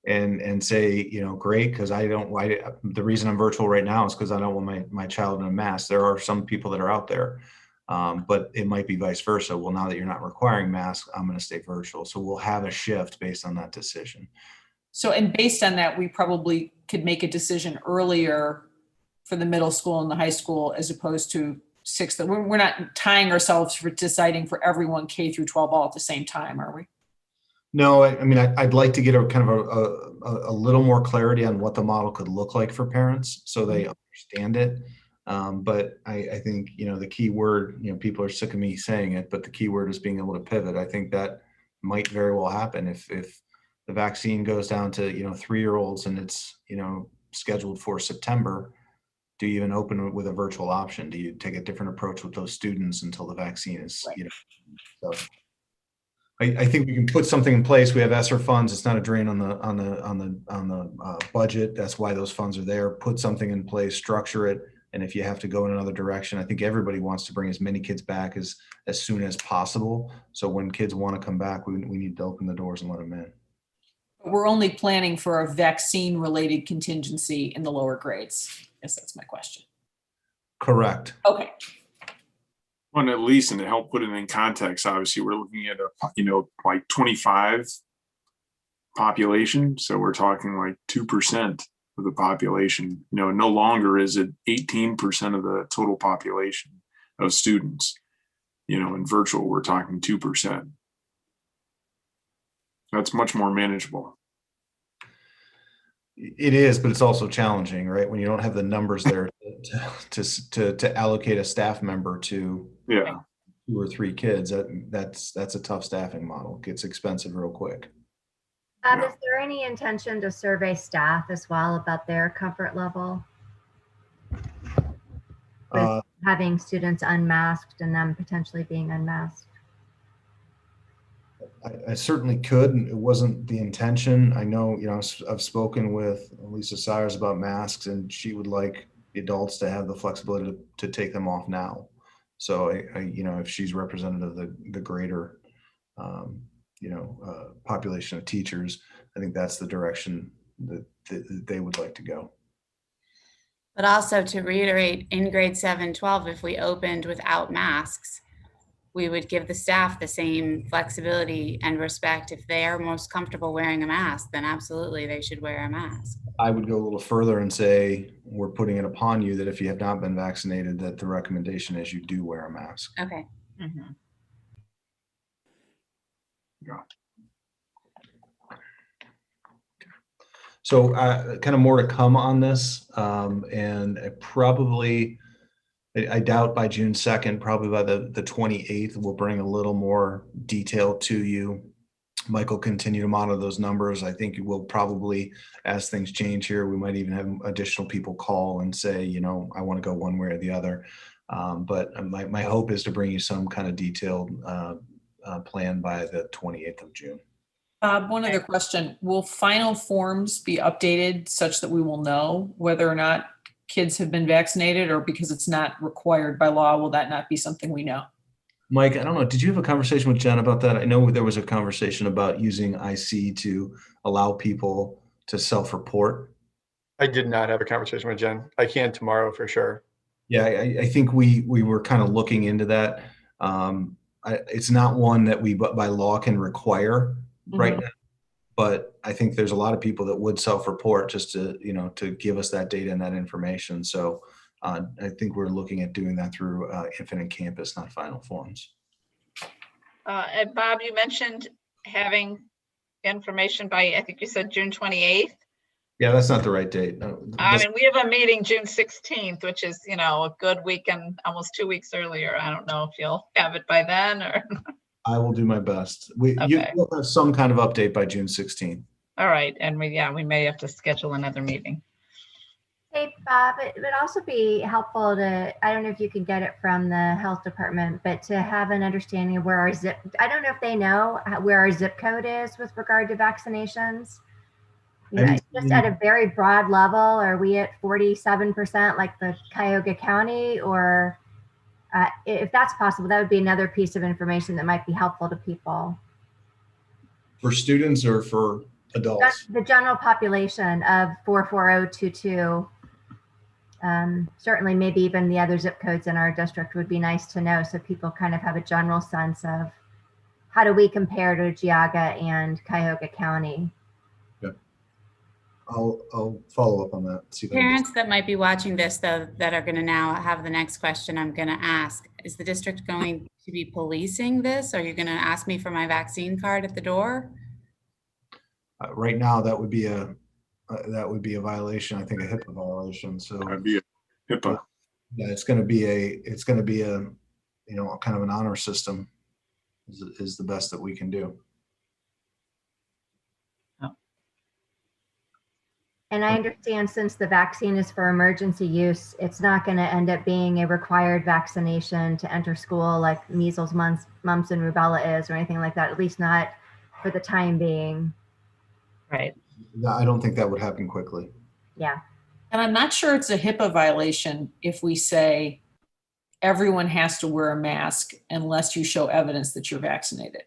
and say, great, because the reason I'm virtual right now is because I don't want my child in a mask. There are some people that are out there, but it might be vice versa. Well, now that you're not requiring masks, I'm going to stay virtual. So we'll have a shift based on that decision. So, and based on that, we probably could make a decision earlier for the middle school and the high school, as opposed to 6th. We're not tying ourselves for deciding for everyone K through 12 all at the same time, are we? No, I mean, I'd like to get a kind of a little more clarity on what the model could look like for parents so they understand it. But I think, the key word, people are sick of me saying it, but the key word is being able to pivot. I think that might very well happen if the vaccine goes down to, 3-year-olds and it's, scheduled for September. Do you even open it with a virtual option? Do you take a different approach with those students until the vaccine is, Right. So I think we can put something in place. We have ESSER funds. It's not a drain on the budget. That's why those funds are there. Put something in place, structure it. And if you have to go in another direction, I think everybody wants to bring as many kids back as soon as possible. So when kids want to come back, we need to open the doors and let them in. We're only planning for a vaccine related contingency in the lower grades. Yes, that's my question. Correct. Okay. Well, and at least, and to help put it in context, obviously we're looking at like 25 population. So we're talking like 2% of the population. No longer is it 18% of the total population of students. In virtual, we're talking 2%. That's much more manageable. It is, but it's also challenging, right? When you don't have the numbers there to allocate a staff member to 2 or 3 kids, that's a tough staffing model. It gets expensive real quick. Is there any intention to survey staff as well about their comfort level with having students unmasked and them potentially being unmasked? I certainly could. It wasn't the intention. I know, I've spoken with Lisa Sires about masks, and she would like the adults to have the flexibility to take them off now. So if she's representative of the greater, population of teachers, I think that's the direction that they would like to go. But also to reiterate, in grade 7, 12, if we opened without masks, we would give the staff the same flexibility and respect. If they are most comfortable wearing a mask, then absolutely they should wear a mask. I would go a little further and say, we're putting it upon you that if you have not been vaccinated, that the recommendation is you do wear a mask. Okay. Mhm. So kind of more to come on this. And I doubt by June 2nd, probably by the 28th, we'll bring a little more detail to you. Mike will continue to monitor those numbers. I think we'll probably, as things change here, we might even have additional people call and say, I want to go one way or the other. But my hope is to bring you some kind of detailed plan by the 28th of June. One other question. Will final forms be updated such that we will know whether or not kids have been vaccinated, or because it's not required by law, will that not be something we know? Mike, I don't know. Did you have a conversation with Jen about that? I know there was a conversation about using IC to allow people to self-report. I did not have a conversation with Jen. I can tomorrow for sure. Yeah, I think we were kind of looking into that. It's not one that we by law can require right now, but I think there's a lot of people that would self-report just to give us that data and that information. So I think we're looking at doing that through Infinite Campus, not Final Forms. And Bob, you mentioned having information by, I think you said June 28th. Yeah, that's not the right date. I mean, we have a meeting June 16th, which is, a good weekend, almost 2 weeks earlier. I don't know if you'll have it by then or. I will do my best. Okay. You'll have some kind of update by June 16th. All right. And we may have to schedule another meeting. Hey, Bob, it would also be helpful to, I don't know if you can get it from the health department, but to have an understanding of where our I don't know if they know where our zip code is with regard to vaccinations. Just at a very broad level, are we at 47% like the Cuyahoga County, or if that's possible, that would be another piece of information that might be helpful to people. For students or for adults? The general population of 44022. Certainly maybe even the other zip codes in our district would be nice to know, so people kind of have a general sense of how do we compare to Geauga and Cuyahoga County. I'll follow up on that. Parents that might be watching this, though, that are going to now have the next question I'm going to ask, is the district going to be policing this? Are you going to ask me for my vaccine card at the door? Right now, that would be a violation. I think a HIPAA violation. So That'd be a HIPAA. Yeah, it's going to be a kind of an honor system is the best that we can do. And I understand since the vaccine is for emergency use, it's not going to end up being a required vaccination to enter school like measles, mumps, and rubella is, or anything like that, at least not for the time being. Right. I don't think that would happen quickly. Yeah. And I'm not sure it's a HIPAA violation if we say everyone has to wear a mask unless you show evidence that you're vaccinated.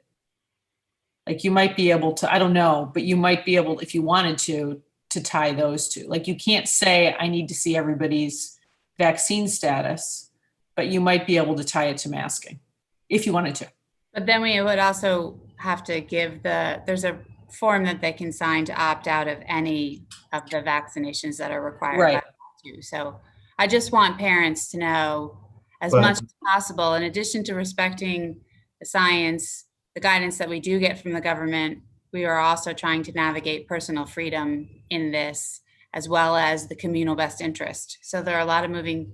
Like you might be able to, I don't know, but you might be able, if you wanted to tie those two. Like you can't say, I need to see everybody's vaccine status, but you might be able to tie it to masking if you wanted to. But then we would also have to give there's a form that they can sign to opt out of any of the vaccinations that are required. Right. By so I just want parents to know as much as possible, in addition to respecting the science, the guidance that we do get from the government, we are also trying to navigate personal freedom in this, as well as the communal best interest. So there are a lot of moving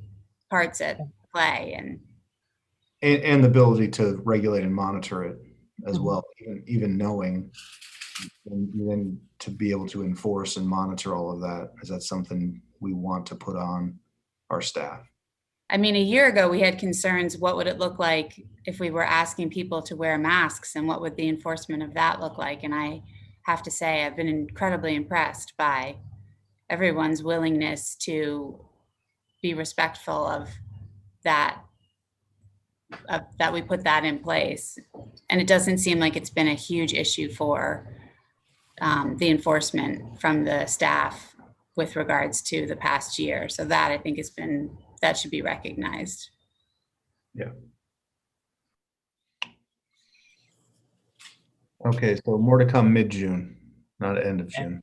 parts at play, and the ability to regulate and monitor it as well, even knowing, and then to be able to enforce and monitor all of that. Is that something we want to put on our staff? I mean, a year ago, we had concerns, what would it look like if we were asking people to wear masks, and what would the enforcement of that look like? And I have to say, I've been incredibly impressed by everyone's willingness to be respectful of that, that we put that in place. And it doesn't seem like it's been a huge issue for the enforcement from the staff with regards to the past year. So that, I think, that should be recognized. Yeah. Okay, so more to come mid-June, not end of June.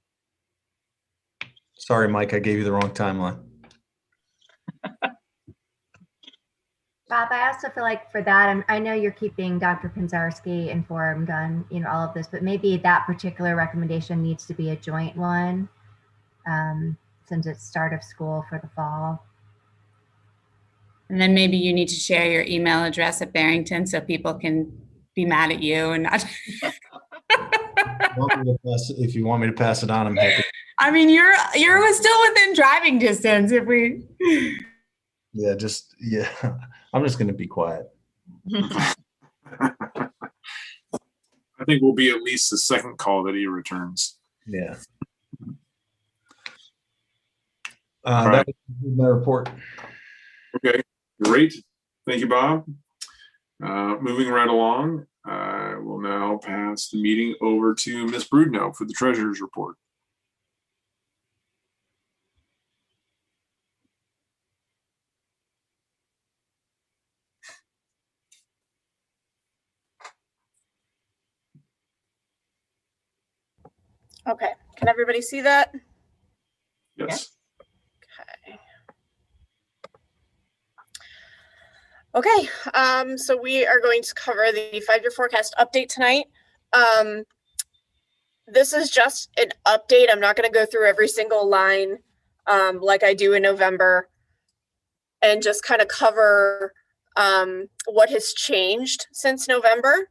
Sorry, Mike, I gave you the wrong timeline. Bob, I also feel like for that, and I know you're keeping Dr. Pinzarski informed on, all of this, but maybe that particular recommendation needs to be a joint one, since it's start of school for the fall. And then maybe you need to share your email address at Barrington so people can be mad at you and not. If you want me to pass it on, I'm happy. I mean, you're still within driving distance if we. Yeah, I'm just going to be quiet. I think we'll be at least the second call that he returns. Yeah. Right. That was my report. Okay, great. Thank you, Bob. Moving right along, I will now pass the meeting over to Ms. Brudno for the treasurer's report. Okay, can everybody see that? Yes. Okay, so we are going to cover the 5-year forecast update tonight. This is just an update. I'm not going to go through every single line like I do in November, and just kind of cover what has changed since November.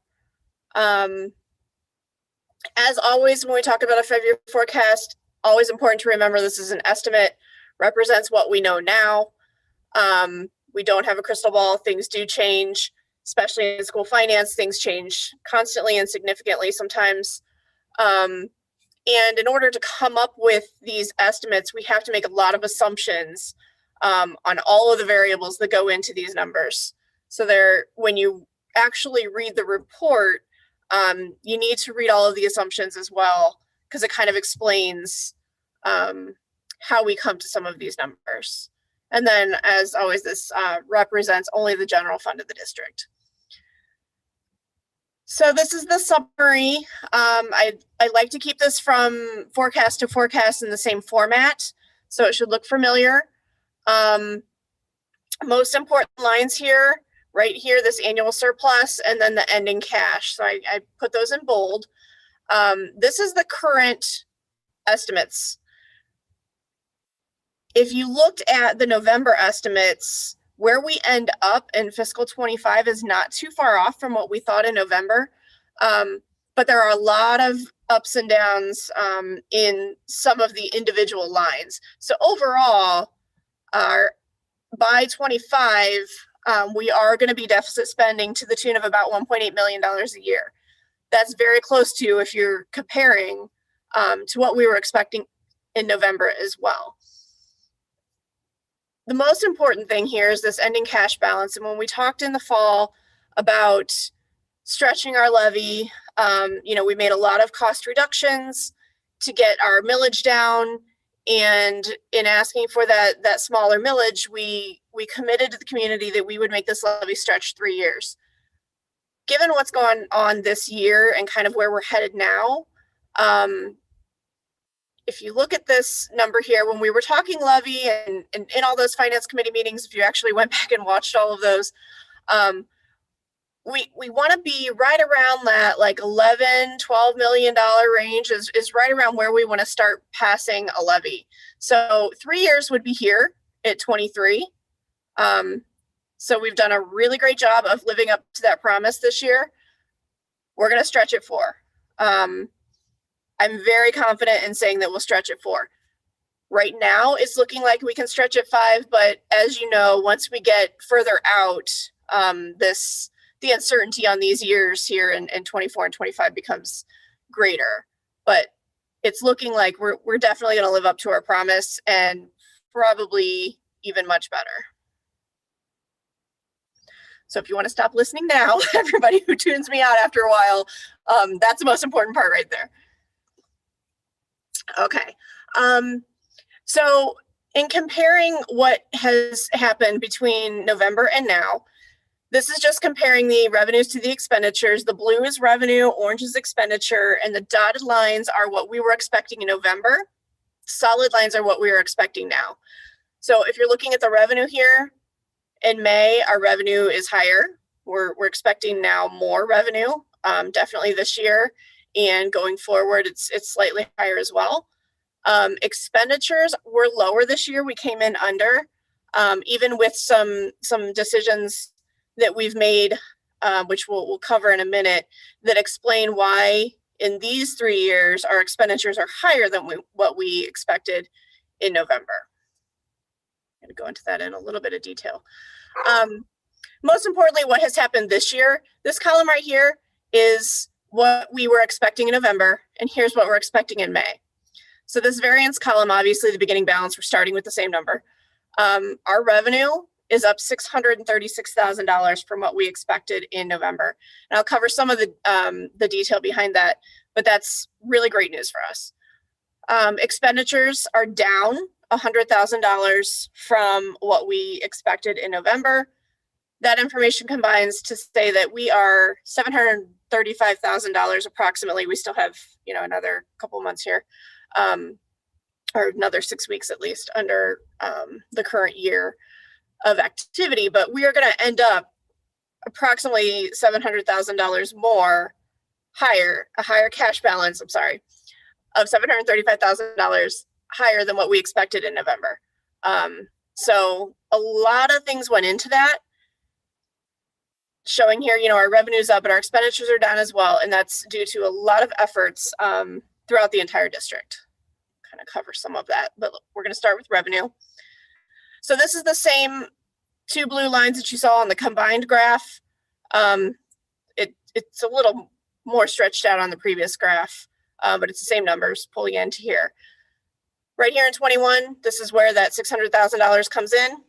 As always, when we talk about a 5-year forecast, always important to remember this is an estimate, represents what we know now. We don't have a crystal ball. Things do change, especially in school finance. Things change constantly and significantly sometimes. And in order to come up with these estimates, we have to make a lot of assumptions on all of the variables that go into these numbers. So when you actually read the report, you need to read all of the assumptions as well, because it kind of explains how we come to some of these numbers. And then, as always, this represents only the general fund of the district. So this is the summary. I like to keep this from forecast to forecast in the same format, so it should look familiar. Most important lines here, right here, this annual surplus, and then the ending cash. So I put those in bold. This is the current estimates. If you looked at the November estimates, where we end up in fiscal 25 is not too far off from what we thought in November. But there are a lot of ups and downs in some of the individual lines. So overall, by 25, we are going to be deficit spending to the tune of about $1.8 million a year. That's very close to, if you're comparing to what we were expecting in November as well. The most important thing here is this ending cash balance. And when we talked in the fall about stretching our levy, we made a lot of cost reductions to get our millage down. And in asking for that smaller millage, we committed to the community that we would make this levy stretch 3 years. Given what's going on this year and kind of where we're headed now, if you look at this number here, when we were talking levy and in all those finance committee meetings, if you actually went back and watched all of those, we want to be right around that like $11-12 million range is right around where we want to start passing a levy. So 3 years would be here at 23. So we've done a really great job of living up to that promise this year. We're going to stretch it 4. I'm very confident in saying that we'll stretch it 4. Right now, it's looking like we can stretch at 5, but as you know, once we get further out, the uncertainty on these years here in 24 and 25 becomes greater. But it's looking like we're definitely going to live up to our promise, and probably even much better. So if you want to stop listening now, everybody who tunes me out after a while, that's the most important part right there. Okay. So in comparing what has happened between November and now, this is just comparing the revenues to the expenditures. The blue is revenue, orange is expenditure, and the dotted lines are what we were expecting in November. Solid lines are what we are expecting now. So if you're looking at the revenue here, in May, our revenue is higher. We're expecting now more revenue, definitely this year, and going forward, it's slightly higher as well. Expenditures were lower this year. We came in under, even with some decisions that we've made, which we'll cover in a minute, that explain why in these 3 years our expenditures are higher than what we expected in November. I'm going to go into that in a little bit of detail. Most importantly, what has happened this year, this column right here is what we were expecting in November, and here's what we're expecting in May. So this variance column, obviously the beginning balance, we're starting with the same number. Our revenue is up $636,000 from what we expected in November. And I'll cover some of the detail behind that, but that's really great news for us. Expenditures are down $100,000 from what we expected in November. That information combines to say that we are $735,000 approximately. We still have, another couple months here, or another 6 weeks at least under the current year of activity, but we are going to end up approximately $700,000 more higher, a higher cash balance, of $735,000 higher than what we expected in November. So a lot of things went into that. Showing here, our revenue's up, but our expenditures are down as well, and that's due to a lot of efforts throughout the entire district. Kind of cover some of that, but we're going to start with revenue. So this is the same 2 blue lines that you saw on the combined graph. It's a little more stretched out on the previous graph, but it's the same numbers pulling into here. Right here in 21, this is where that $600,000 comes in.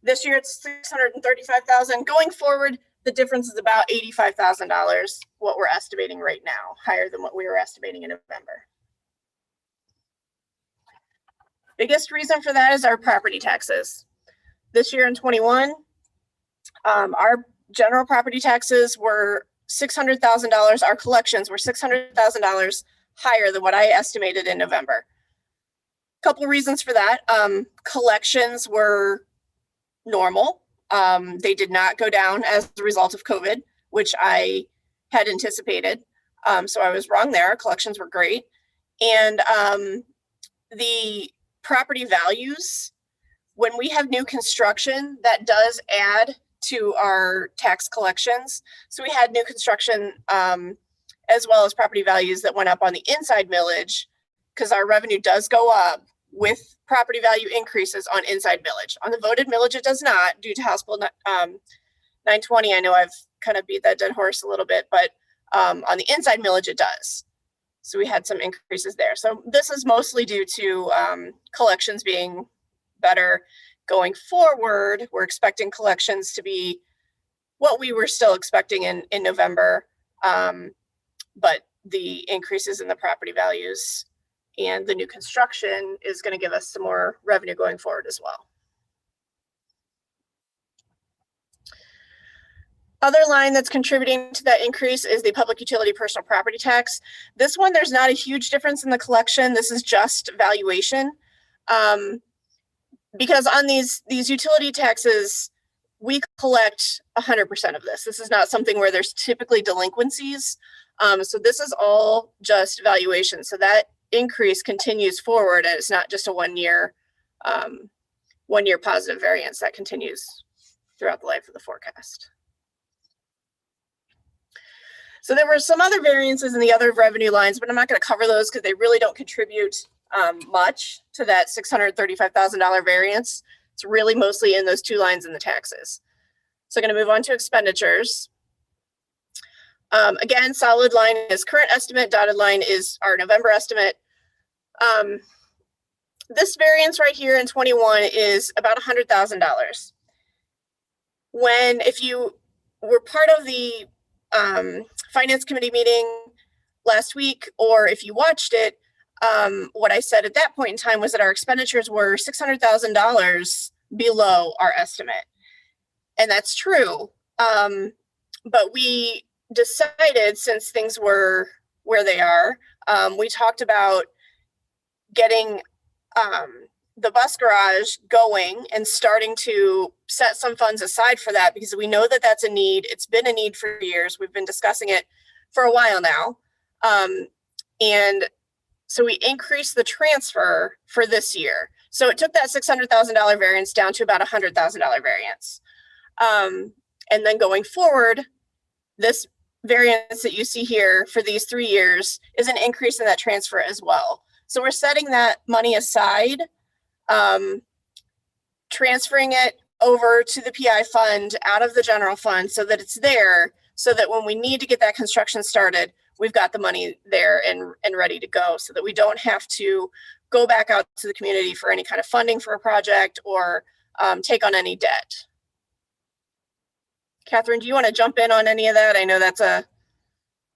This year it's $635,000. Going forward, the difference is about $85,000, what we're estimating right now, higher than what we were estimating in November. Biggest reason for that is our property taxes. This year in 21, our general property taxes were $600,000. Our collections were $600,000 higher than what I estimated in November. Couple reasons for that. Collections were normal. They did not go down as a result of COVID, which I had anticipated. So I was wrong there. Collections were great. And the property values, when we have new construction, that does add to our tax collections. So we had new construction as well as property values that went up on the inside millage, because our revenue does go up with property value increases on inside millage. On the voted millage, it does not, due to House Bill 920. I know I've kind of beat that dead horse a little bit, but on the inside millage, it does. So we had some increases there. So this is mostly due to collections being better. Going forward, we're expecting collections to be what we were still expecting in November, but the increases in the property values and the new construction is going to give us some more revenue going forward as well. Other line that's contributing to that increase is the public utility personal property tax. This one, there's not a huge difference in the collection. This is just valuation. Because on these utility taxes, we collect 100% of this. This is not something where there's typically delinquencies. So this is all just valuation. So that increase continues forward, and it's not just a one-year positive variance that continues throughout the life of the forecast. So there were some other variances in the other revenue lines, but I'm not going to cover those because they really don't contribute much to that $635,000 variance. It's really mostly in those two lines in the taxes. So going to move on to expenditures. Again, solid line is current estimate, dotted line is our November estimate. This variance right here in 21 is about $100,000. If you were part of the finance committee meeting last week, or if you watched it, what I said at that point in time was that our expenditures were $600,000 below our estimate. And that's true. But we decided, since things were where they are, we talked about getting the bus garage going and starting to set some funds aside for that, because we know that that's a need. It's been a need for years. We've been discussing it for a while now. And so we increased the transfer for this year. So it took that $600,000 variance down to about $100,000 variance. And then going forward, this variance that you see here for these 3 years is an increase in that transfer as well. So we're setting that money aside, transferring it over to the PI fund out of the general fund so that it's there, so that when we need to get that construction started, we've got the money there and ready to go, so that we don't have to go back out to the community for any kind of funding for a project or take on any debt. Catherine, do you want to jump in on any of that? I know that's a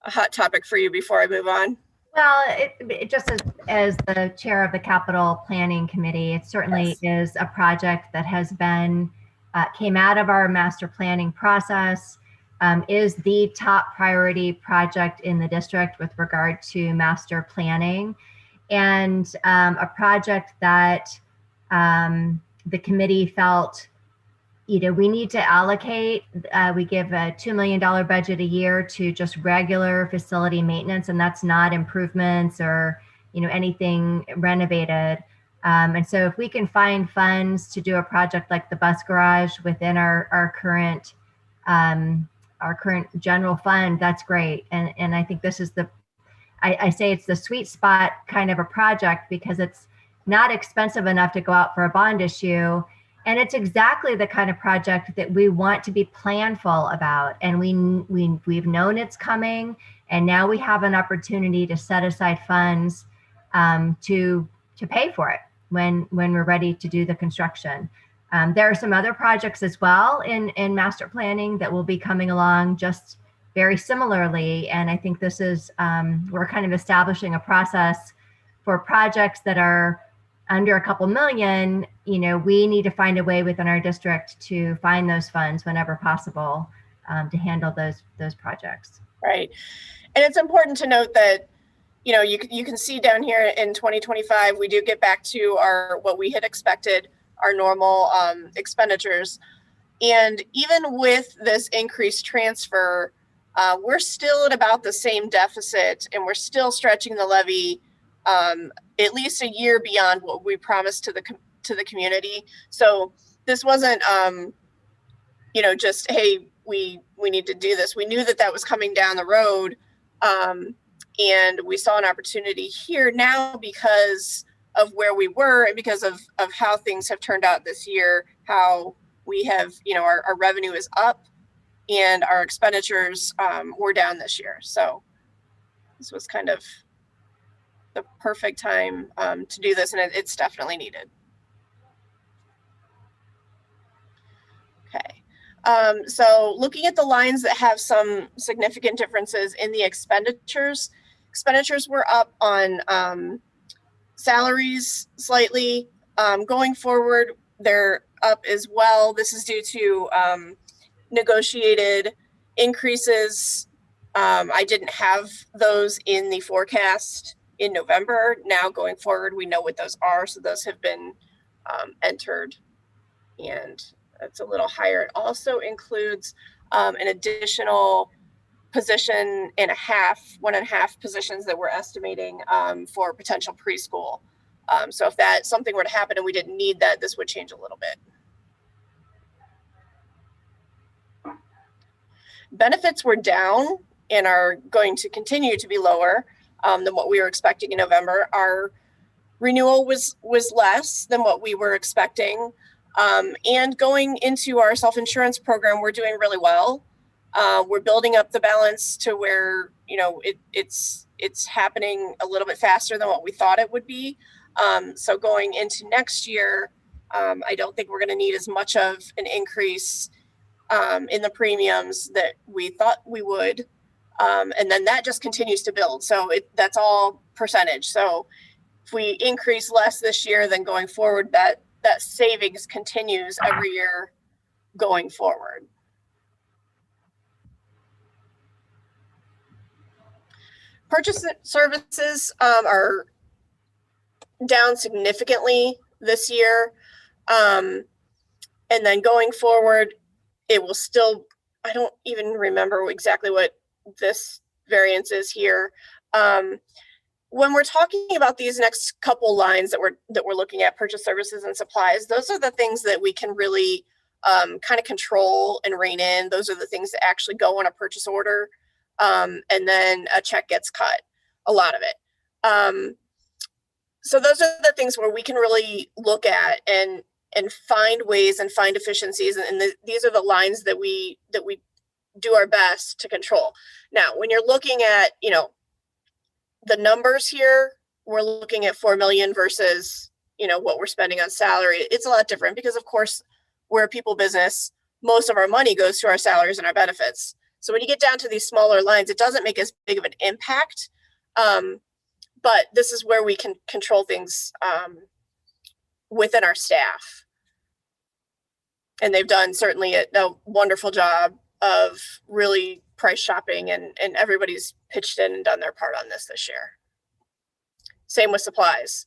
hot topic for you before I move on. Well, it just as the chair of the capital planning committee, it certainly is a project that has been, came out of our master planning process, is the top priority project in the district with regard to master planning, and a project that the committee felt, we need to allocate. We give a $2 million budget a year to just regular facility maintenance, and that's not improvements or anything renovated. And so if we can find funds to do a project like the bus garage within our current general fund, that's great. And I think this is I say it's the sweet spot kind of a project, because it's not expensive enough to go out for a bond issue. And it's exactly the kind of project that we want to be planful about. And we've known it's coming, and now we have an opportunity to set aside funds to pay for it when we're ready to do the construction. There are some other projects as well in master planning that will be coming along just very similarly. And I think this is, we're kind of establishing a process for projects that are under a couple million. We need to find a way within our district to find those funds whenever possible to handle those projects. Right. And it's important to note that, you can see down here in 2025, we do get back to what we had expected, our normal expenditures. And even with this increased transfer, we're still at about the same deficit, and we're still stretching the levy at least a year beyond what we promised to the community. So this wasn't, just, hey, we need to do this. We knew that was coming down the road, and we saw an opportunity here now because of where we were and because of how things have turned out this year, how we have, our revenue is up and our expenditures were down this year. So this was kind of the perfect time to do this, and it's definitely needed. Okay, so looking at the lines that have some significant differences in the expenditures were up on salaries slightly. Going forward, they're up as well. This is due to negotiated increases. I didn't have those in the forecast in November. Now going forward, we know what those are. So those have been entered, and it's a little higher. It also includes an additional position and a half, 1.5 positions that we're estimating for potential preschool. So if that something were to happen and we didn't need that, this would change a little bit. Benefits were down and are going to continue to be lower than what we were expecting in November. Our renewal was less than what we were expecting. And going into our self-insurance program, we're doing really well. We're building up the balance to where, you know, it's happening a little bit faster than what we thought it would be. So going into next year, I don't think we're going to need as much of an increase in the premiums that we thought we would. And then that just continues to build. So that's all percentage. So if we increase less this year, then going forward, that savings continues every year going forward. Purchase services are down significantly this year. And then going forward, it will still, I don't even remember exactly what this variance is here. When we're talking about these next couple lines that we're looking at, purchase services and supplies, those are the things that we can really kind of control and rein in. Those are the things that actually go on a purchase order. And then a check gets cut, a lot of it. So those are the things where we can really look at and find ways and find efficiencies. And these are the lines that we do our best to control. Now, when you're looking at, you know, the numbers here, we're looking at 4 million versus, you know, what we're spending on salary. It's a lot different because, of course, we're a people business. Most of our money goes to our salaries and our benefits. So when you get down to these smaller lines, it doesn't make as big of an impact. But this is where we can control things within our staff. And they've done certainly a wonderful job of really price shopping, and everybody's pitched in and done their part on this year. Same with supplies.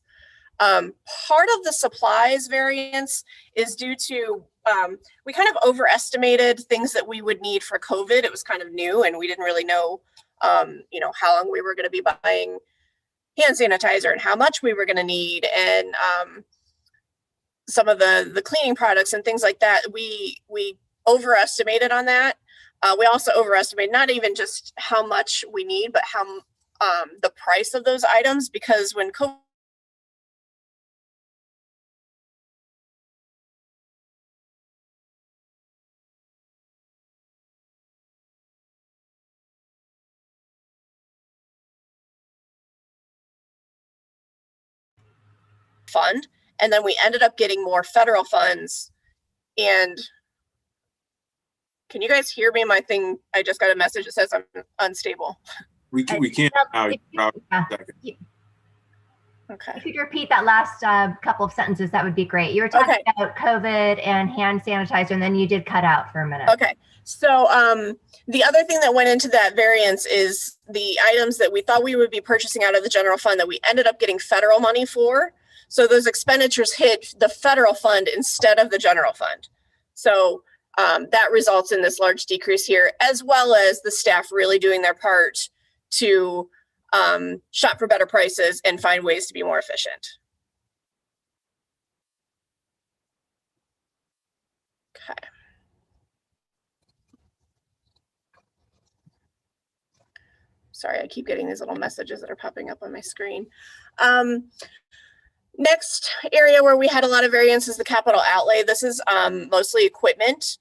Part of the supplies variance is due to, we kind of overestimated things that we would need for COVID. It was kind of new and we didn't really know, you know, how long we were going to be buying hand sanitizer and how much we were going to need. And some of the cleaning products and things like that, we overestimated on that. We also overestimate not even just how much we need, but how the price of those items, because when COVID fund, and then we ended up getting more federal funds. And can you guys hear me? My thing, I just got a message that says I'm unstable. We can't now. Okay. If you could repeat that last couple of sentences, that would be great. You were talking about COVID and hand sanitizer, and then you did cut out for a minute. Okay. So the other thing that went into that variance is the items that we thought we would be purchasing out of the general fund that we ended up getting federal money for. So those expenditures hit the federal fund instead of the general fund. So that results in this large decrease here, as well as the staff really doing their part to shop for better prices and find ways to be more efficient. Okay. Sorry, I keep getting these little messages that are popping up on my screen. Next area where we had a lot of variance is the capital outlay. This is mostly equipment.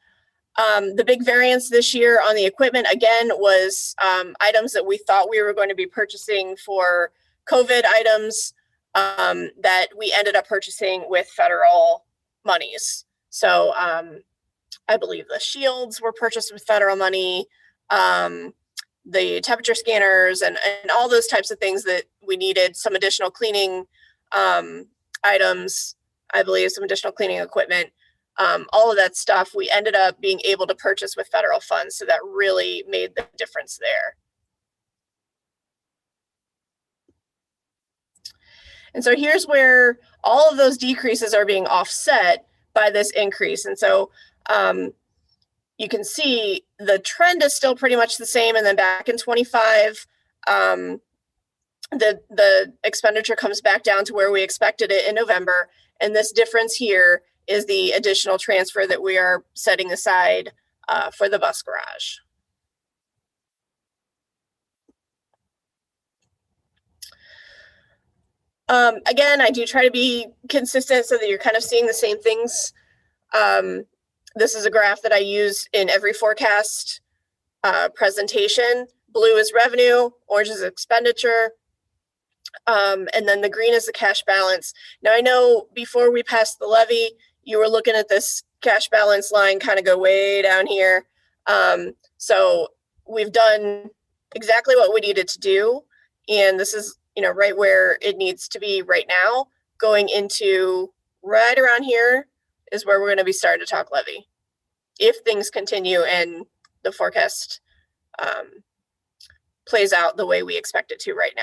The big variance this year on the equipment, again, was items that we thought we were going to be purchasing for COVID items that we ended up purchasing with federal monies. So I believe the shields were purchased with federal money, the temperature scanners and all those types of things that we needed, some additional cleaning items, I believe some additional cleaning equipment. All of that stuff we ended up being able to purchase with federal funds. So that really made the difference there. And so here's where all of those decreases are being offset by this increase. And so you can see the trend is still pretty much the same. And then back in 25, the expenditure comes back down to where we expected it in November. And this difference here is the additional transfer that we are setting aside for the bus garage. Again, I do try to be consistent so that you're kind of seeing the same things. This is a graph that I use in every forecast presentation. Blue is revenue, orange is expenditure, and then the green is the cash balance. Now, I know before we passed the levy, you were looking at this cash balance line kind of go way down here. So we've done exactly what we needed to do. And this is, right where it needs to be right now. Going into right around here is where we're going to be starting to talk levy, if things continue and the forecast plays out the way we expect it to right now.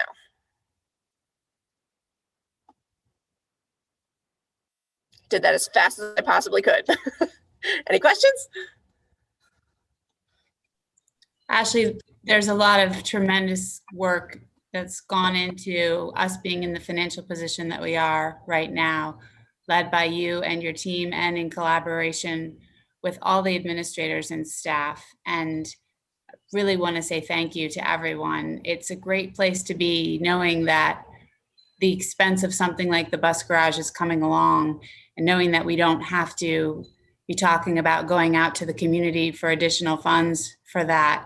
Did that as fast as I possibly could. Any questions? Ashley, there's a lot of tremendous work that's gone into us being in the financial position that we are right now, led by you and your team and in collaboration with all the administrators and staff. And really want to say thank you to everyone. It's a great place to be, knowing that the expense of something like the bus garage is coming along, and knowing that we don't have to be talking about going out to the community for additional funds for that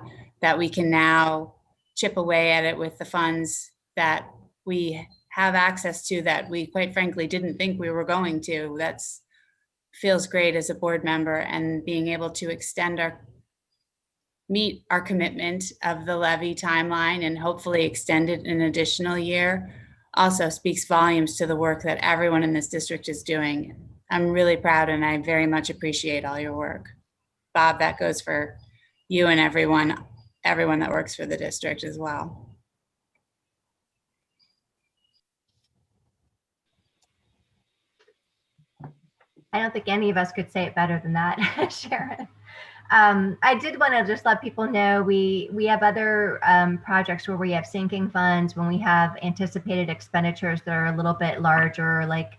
we can now chip away at it with the funds that we have access to, that we quite frankly didn't think we were going to. That's feels great as a board member, and being able to meet our commitment of the levy timeline and hopefully extend it an additional year also speaks volumes to the work that everyone in this district is doing. I'm really proud, and I very much appreciate all your work. Bob, that goes for you and everyone that works for the district as well. I don't think any of us could say it better than that, Sharon. I did want to just let people know we have other projects where we have sinking funds when we have anticipated expenditures that are a little bit larger, like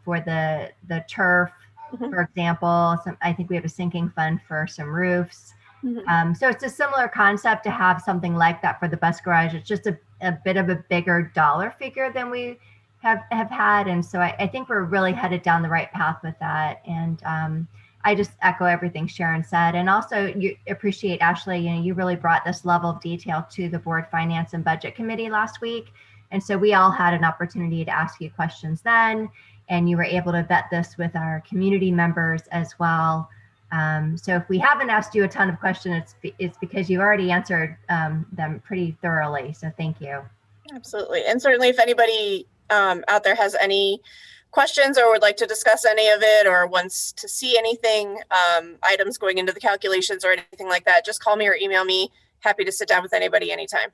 for the turf, for example. I think we have a sinking fund for some roofs. So it's a similar concept to have something like that for the bus garage. It's just a bit of a bigger dollar figure than we have had. And so I think we're really headed down the right path with that. And I just echo everything Sharon said. And also you appreciate, Ashley, you really brought this level of detail to the Board Finance and Budget Committee last week. And so we all had an opportunity to ask you questions then, and you were able to vet this with our community members as well. So if we haven't asked you a ton of questions, it's because you already answered them pretty thoroughly. So thank you. Absolutely. And certainly if anybody out there has any questions or would like to discuss any of it or wants to see anything, items going into the calculations or anything like that, just call me or email me. Happy to sit down with anybody anytime.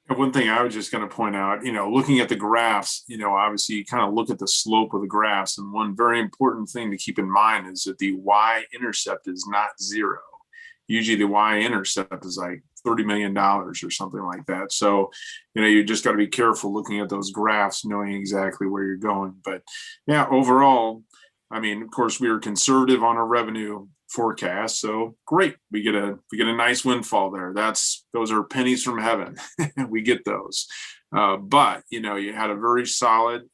One thing I was just going to point out, looking at the graphs, obviously you kind of look at the slope of the graphs. And one very important thing to keep in mind is that the y-intercept is not zero. Usually the y-intercept is like $30 million or something like that. So, you just got to be careful looking at those graphs, knowing exactly where you're going. But yeah, overall, I mean, of course, we were conservative on our revenue forecast. So great. We get a nice windfall there. Those are pennies from heaven. We get those. But, you had a very solid,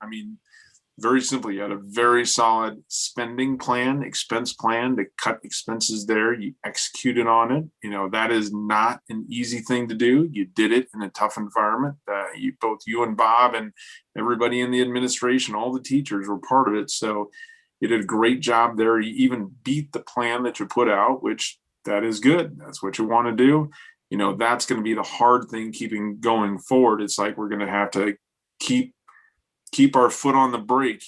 very simply, you had a very solid spending plan, expense plan to cut expenses there. You executed on it. That is not an easy thing to do. You did it in a tough environment. Both you and Bob and everybody in the administration, all the teachers were part of it. So you did a great job there. You even beat the plan that you put out, which that is good. That's what you want to do. That's going to be the hard thing keeping going forward. It's like we're going to have to keep our foot on the brake,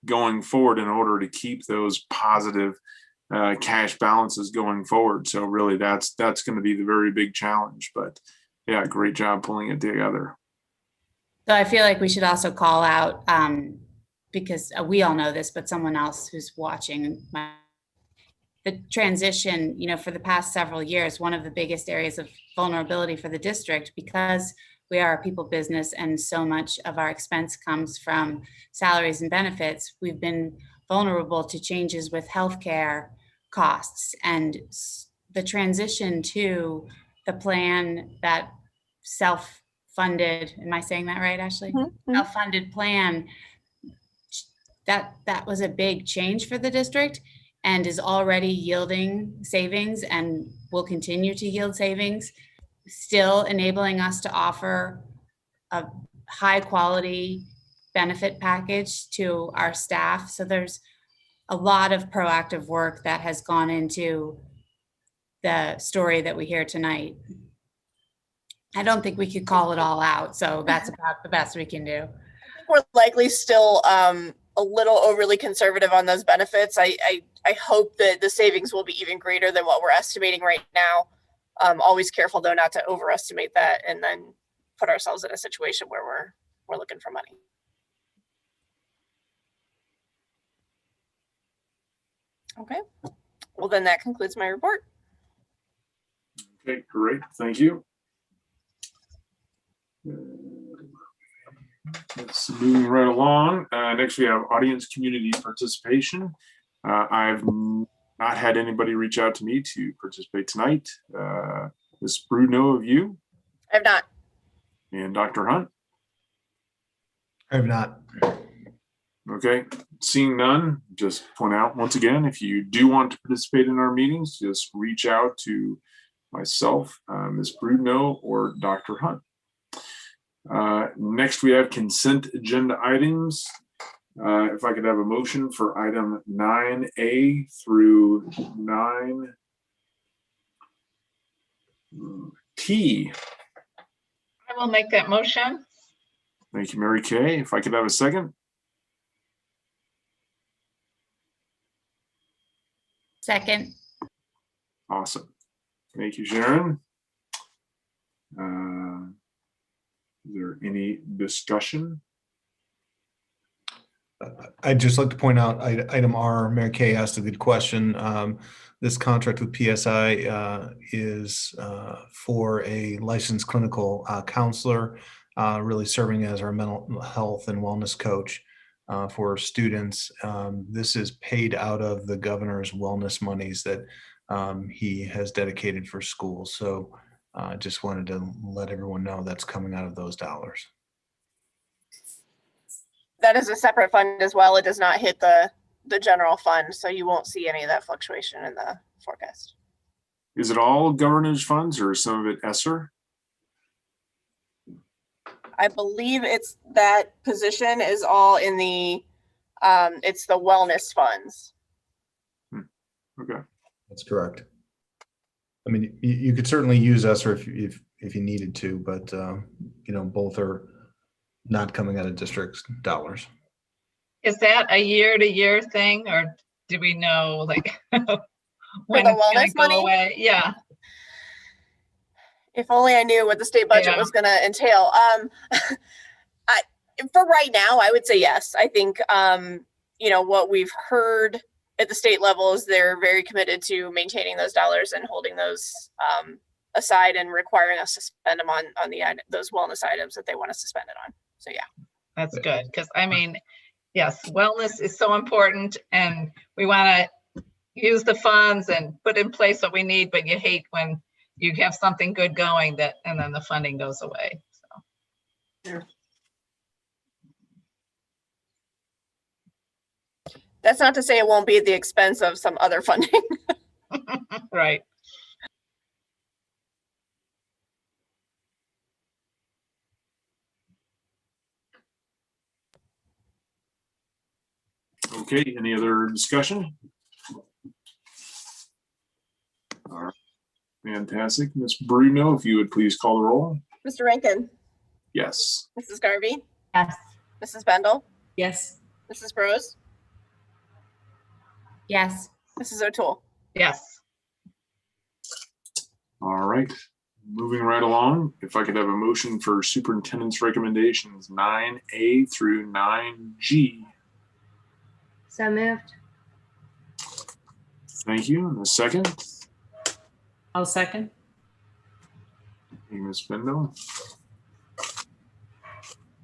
going forward in order to keep those positive cash balances going forward. So really that's going to be the very big challenge. But yeah, great job pulling it together. So I feel like we should also call out, because we all know this, but someone else who's watching, the transition, for the past several years, one of the biggest areas of vulnerability for the district, because we are a people business and so much of our expense comes from salaries and benefits. We've been vulnerable to changes with healthcare costs, and the transition to the plan that self-funded, am I saying that right, Ashley? Mhm. Self-funded plan, that was a big change for the district and is already yielding savings and will continue to yield savings, still enabling us to offer a high quality benefit package to our staff. So there's a lot of proactive work that has gone into the story that we hear tonight. I don't think we could call it all out, so that's about the best we can do. I think we're likely still a little overly conservative on those benefits. I hope that the savings will be even greater than what we're estimating right now. Always careful though not to overestimate that and then put ourselves in a situation where we're looking for money. Okay, well then that concludes my report. Okay, great. Thank you. Let's moving right along. Next, we have audience community participation. I've not had anybody reach out to me to participate tonight. Ms. Bruno, of you? I have not. And Dr. Hunt? I have not. Okay, seeing none, just point out once again, if you do want to participate in our meetings, just reach out to myself, Ms. Bruno, or Dr. Hunt. Next, we have consent agenda items. If I could have a motion for item 9A through 9T. I will make that motion. Thank you, Mary Kay. If I could have a second. Second. Awesome. Thank you, Sharon. Is there any discussion? I'd just like to point out item R, Mary Kay asked a good question. This contract with PSI is for a licensed clinical counselor, really serving as our mental health and wellness coach for students. This is paid out of the governor's wellness monies that he has dedicated for schools. So I just wanted to let everyone know that's coming out of those dollars. That is a separate fund as well. It does not hit the general fund, so you won't see any of that fluctuation in the forecast. Is it all governor's funds or some of it ESSER? I believe it's that position is all in the it's the wellness funds. Okay. That's correct. I mean, you could certainly use ESSER if you needed to, but both are not coming out of district dollars. Is that a year-to-year thing, or do we know like when the it's gonna wellness go money? away? Yeah. If only I knew what the state budget Yeah. was going to entail. For right now, I would say yes. I think what we've heard at the state level is they're very committed to maintaining those dollars and holding those aside and requiring us to spend them on those wellness items that they want us to spend it on. So yeah. That's good, because I mean, yes, wellness is so important and we want to use the funds and put in place what we need, but you hate when you have something good going and then the funding goes away. So. Yeah. That's not to say it won't be at the expense of some other funding. Right. Okay, any other discussion? All right, fantastic. Ms. Bruno, if you would please call the roll. Mr. Rankin, Yes. Mrs. Garvey, Yes. Mrs. Bendel, Yes. Mrs. Brose, Yes. Mrs. O'Toole. Yes. All right, moving right along. If I could have a motion for superintendent's recommendations 9A through 9G. So moved. Thank you. And a second. I'll second. Thank you, Ms. Bendel.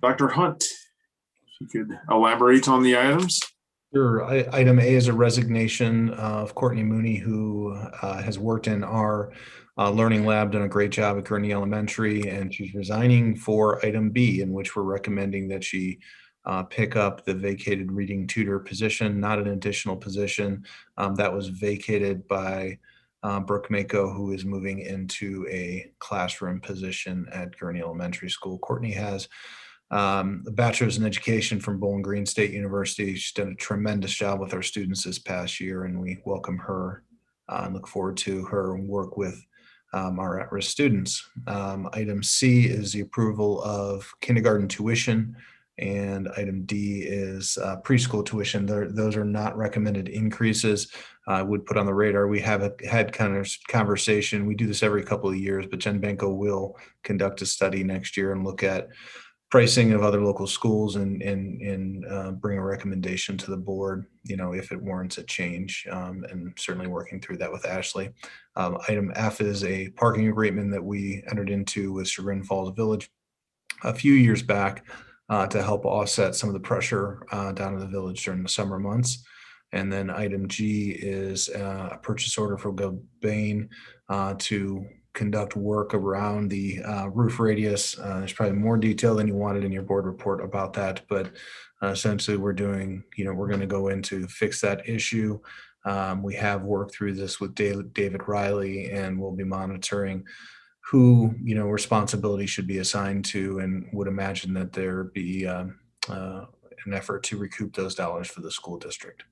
Dr. Hunt, if you could elaborate on the items. Sure. Item A is a resignation of Courtney Mooney, who has worked in our learning lab, done a great job at Gurney Elementary, and she's resigning for item B, in which we're recommending that she pick up the vacated reading tutor position, not an additional position. That was vacated by Brooke Mako, who is moving into a classroom position at Gurney Elementary School. Courtney has a bachelor's in education from Bowling Green State University. She's done a tremendous job with our students this past year, and we welcome her and look forward to her work with our at-risk students. Item C is the approval of kindergarten tuition, and item D is preschool tuition. Those are not recommended increases. I would put on the radar. We have had kind of conversation. We do this every couple of years, but Jen Benko will conduct a study next year and look at pricing of other local schools and bring a recommendation to the board, if it warrants a change, and certainly working through that with Ashley. Item F is a parking agreement that we entered into with Chagrin Falls Village a few years back to help offset some of the pressure down in the village during the summer months. And then item G is a purchase order for Gilbane to conduct work around the roof radius. There's probably more detail than you wanted in your board report about that, but essentially we're doing, we're going to go in to fix that issue. We have worked through this with David Riley, and we'll be monitoring who, responsibility should be assigned to, and would imagine that there be an effort to recoup those dollars for the school district.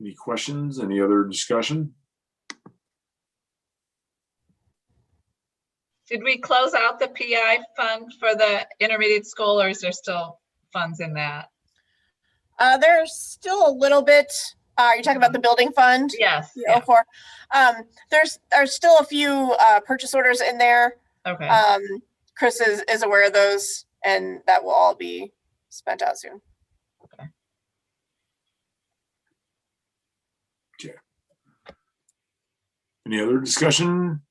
Any questions? Any other discussion? Did we close out the PI fund for the intermediate school, or is there still funds in that? There's still a little bit. You're talking about the building fund? Yes. Yeah. There's still a few purchase orders in there. Okay. Chris is aware of those, and that will all be spent out soon. Okay. Okay. Any other discussion?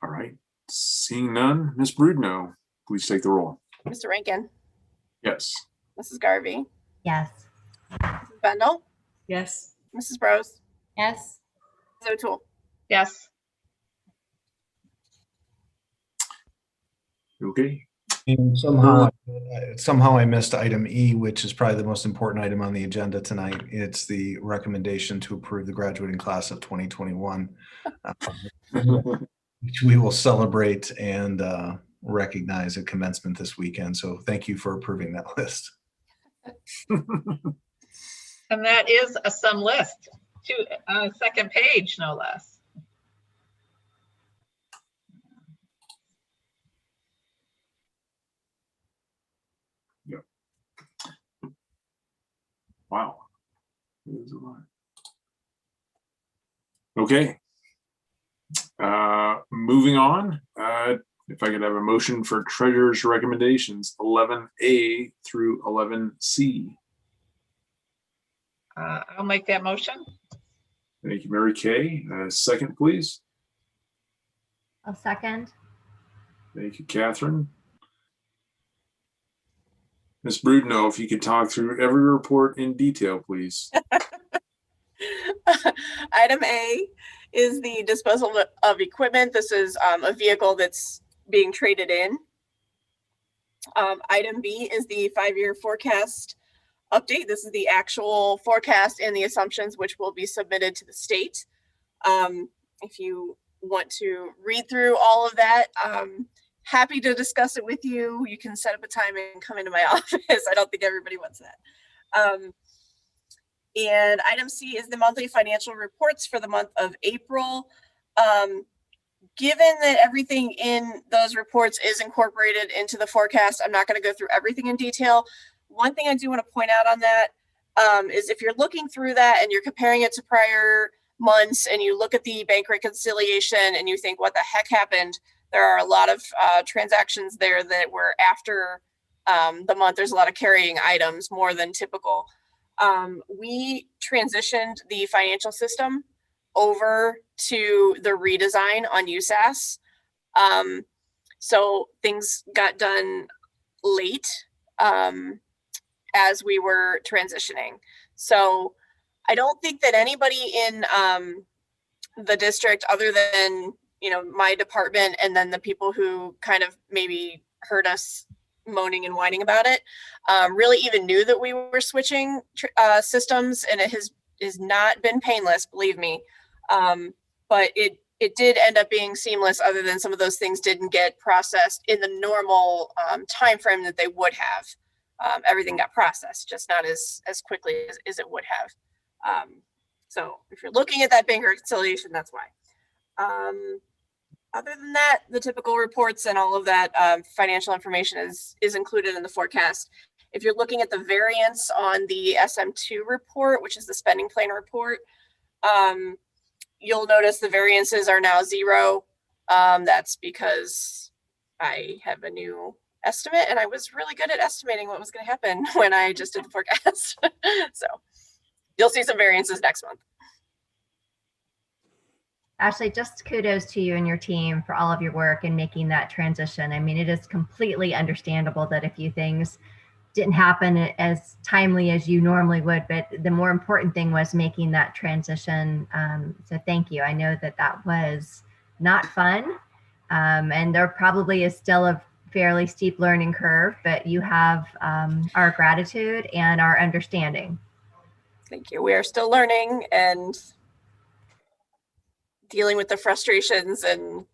All right. Seeing none, Ms. Brudno, please take the roll. Mr. Rankin, Yes. Mrs. Garvey, Yes. Mrs. Bendel, Yes. Mrs. Rose, Yes. Mrs. O'Toole. Yes. Okay. And somehow I missed item E, which is probably the most important item on the agenda tonight. It's the recommendation to approve the graduating class of 2021, which we will celebrate and recognize at commencement this weekend. So thank you for approving that list. And that is a sum list, second page, no less. Yep. Wow. There's a lot. Okay. Moving on. If I could have a motion for treasurer's recommendations 11A through 11C. I'll make that motion. Thank you, Mary Kay. Second, please. I'll second. Thank you, Catherine. Ms. Brudno, if you could talk through every report in detail, please. Item A is the disposal of equipment. This is a vehicle that's being traded in. Item B is the 5-year forecast update. This is the actual forecast and the assumptions which will be submitted to the state. If you want to read through all of that, happy to discuss it with you. You can set up a time and come into my office. I don't think everybody wants that. And item C is the monthly financial reports for the month of April. Given that everything in those reports is incorporated into the forecast, I'm not going to go through everything in detail. One thing I do want to point out on that is if you're looking through that and you're comparing it to prior months and you look at the bank reconciliation and you think, what the heck happened? There are a lot of transactions there that were after the month. There's a lot of carrying items, more than typical. We transitioned the financial system over to the redesign on USAS. So things got done late as we were transitioning. So I don't think that anybody in the district, other than, you know, my department and then the people who kind of maybe heard us moaning and whining about it, really even knew that we were switching systems, and it has not been painless, believe me. But it did end up being seamless, other than some of those things didn't get processed in the normal time frame that they would have. Everything got processed, just not as quickly as it would have. So if you're looking at that bank reconciliation, that's why. Other than that, the typical reports and all of that financial information is included in the forecast. If you're looking at the variance on the SM2 report, which is the spending plan report, you'll notice the variances are now 0. That's because I have a new estimate, and I was really good at estimating what was going to happen when I just did the forecast. So you'll see some variances next month. Ashley, just kudos to you and your team for all of your work in making that transition. I mean, it is completely understandable that a few things didn't happen as timely as you normally would, but the more important thing was making that transition. So thank you. I know that that was not fun, and there probably is still a fairly steep learning curve, but you have our gratitude and our understanding. Thank you. We are still learning and dealing with the frustrations, and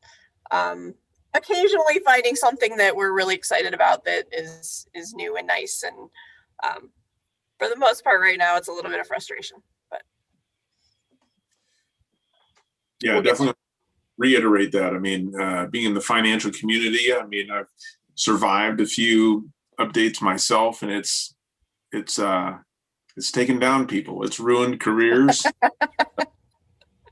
occasionally finding something that we're really excited about that is new and nice. And for the most part right now, it's a little bit of frustration, but Yeah, we'll definitely reiterate that. I mean, being in the financial community, I mean, I've survived a few updates myself, and it's taken down people. It's ruined careers.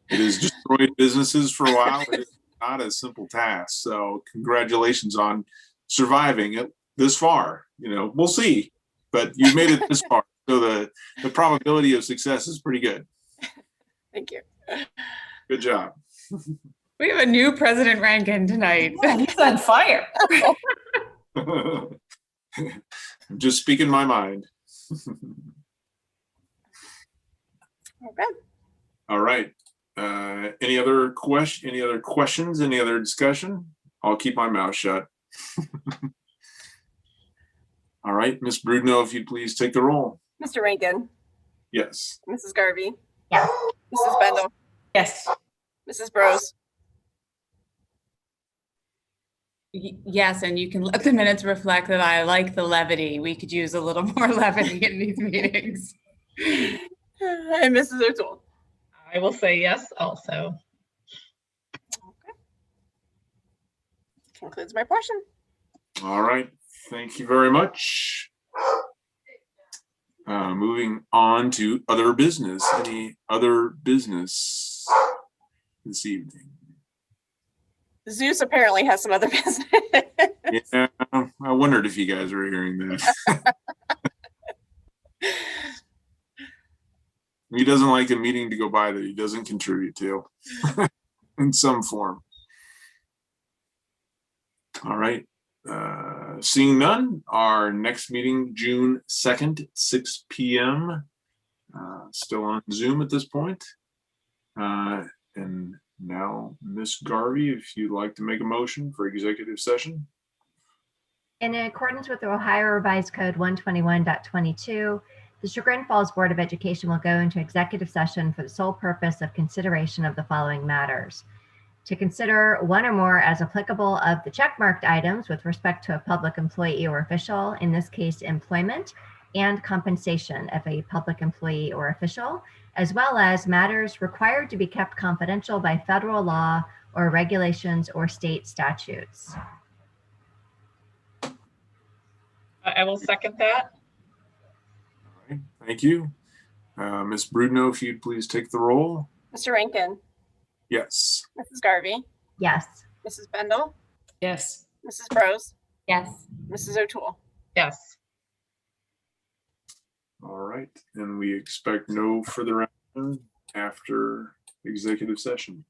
It has destroyed businesses for a while. It is not a simple task. So congratulations on surviving it this far. You know, we'll see, but you've made it this far. So the probability of success is pretty good. Thank you. Good job. We have a new President Rankin tonight. Yeah, he's on fire. I'm just speaking my mind. Okay. All right. Any other questions? Any other discussion? I'll keep my mouth shut. All right, Ms. Brudno, if you'd please take the roll. Mr. Rankin. Yes. Mrs. Garvey. Yes. Mrs. Bendel. Yes. Mrs. Bros. Yes, and you can let the minutes reflect that I like the levity. We could use a little more levity in these meetings. And Mrs. O'Toole. I will say yes also. Okay. Concludes my portion. All right. Thank you very much. Moving on to other business. Any other business this evening? Zeus apparently has some other business. Yeah, I wondered if you guys were hearing that. He doesn't like a meeting to go by that he doesn't contribute to in some form. All right. Seeing none, our next meeting, June 2nd, 6 p.m. Still on Zoom at this point. And now, Ms. Garvey, if you'd like to make a motion for executive session. In accordance with the Ohio Revised Code 121.22, the Chagrin Falls Board of Education will go into executive session for the sole purpose of consideration of the following matters: to consider one or more as applicable of the checkmarked items with respect to a public employee or official, in this case, employment and compensation of a public employee or official, as well as matters required to be kept confidential by federal law or regulations or state statutes. I will second that. All right, thank you. Ms. Brudno, if you'd please take the roll. Mr. Rankin. Yes. Mrs. Garvey. Yes. Mrs. Bendel. Yes. Mrs. Bros. Yes. Mrs. O'Toole. Yes. All right, and we expect no further action after executive session.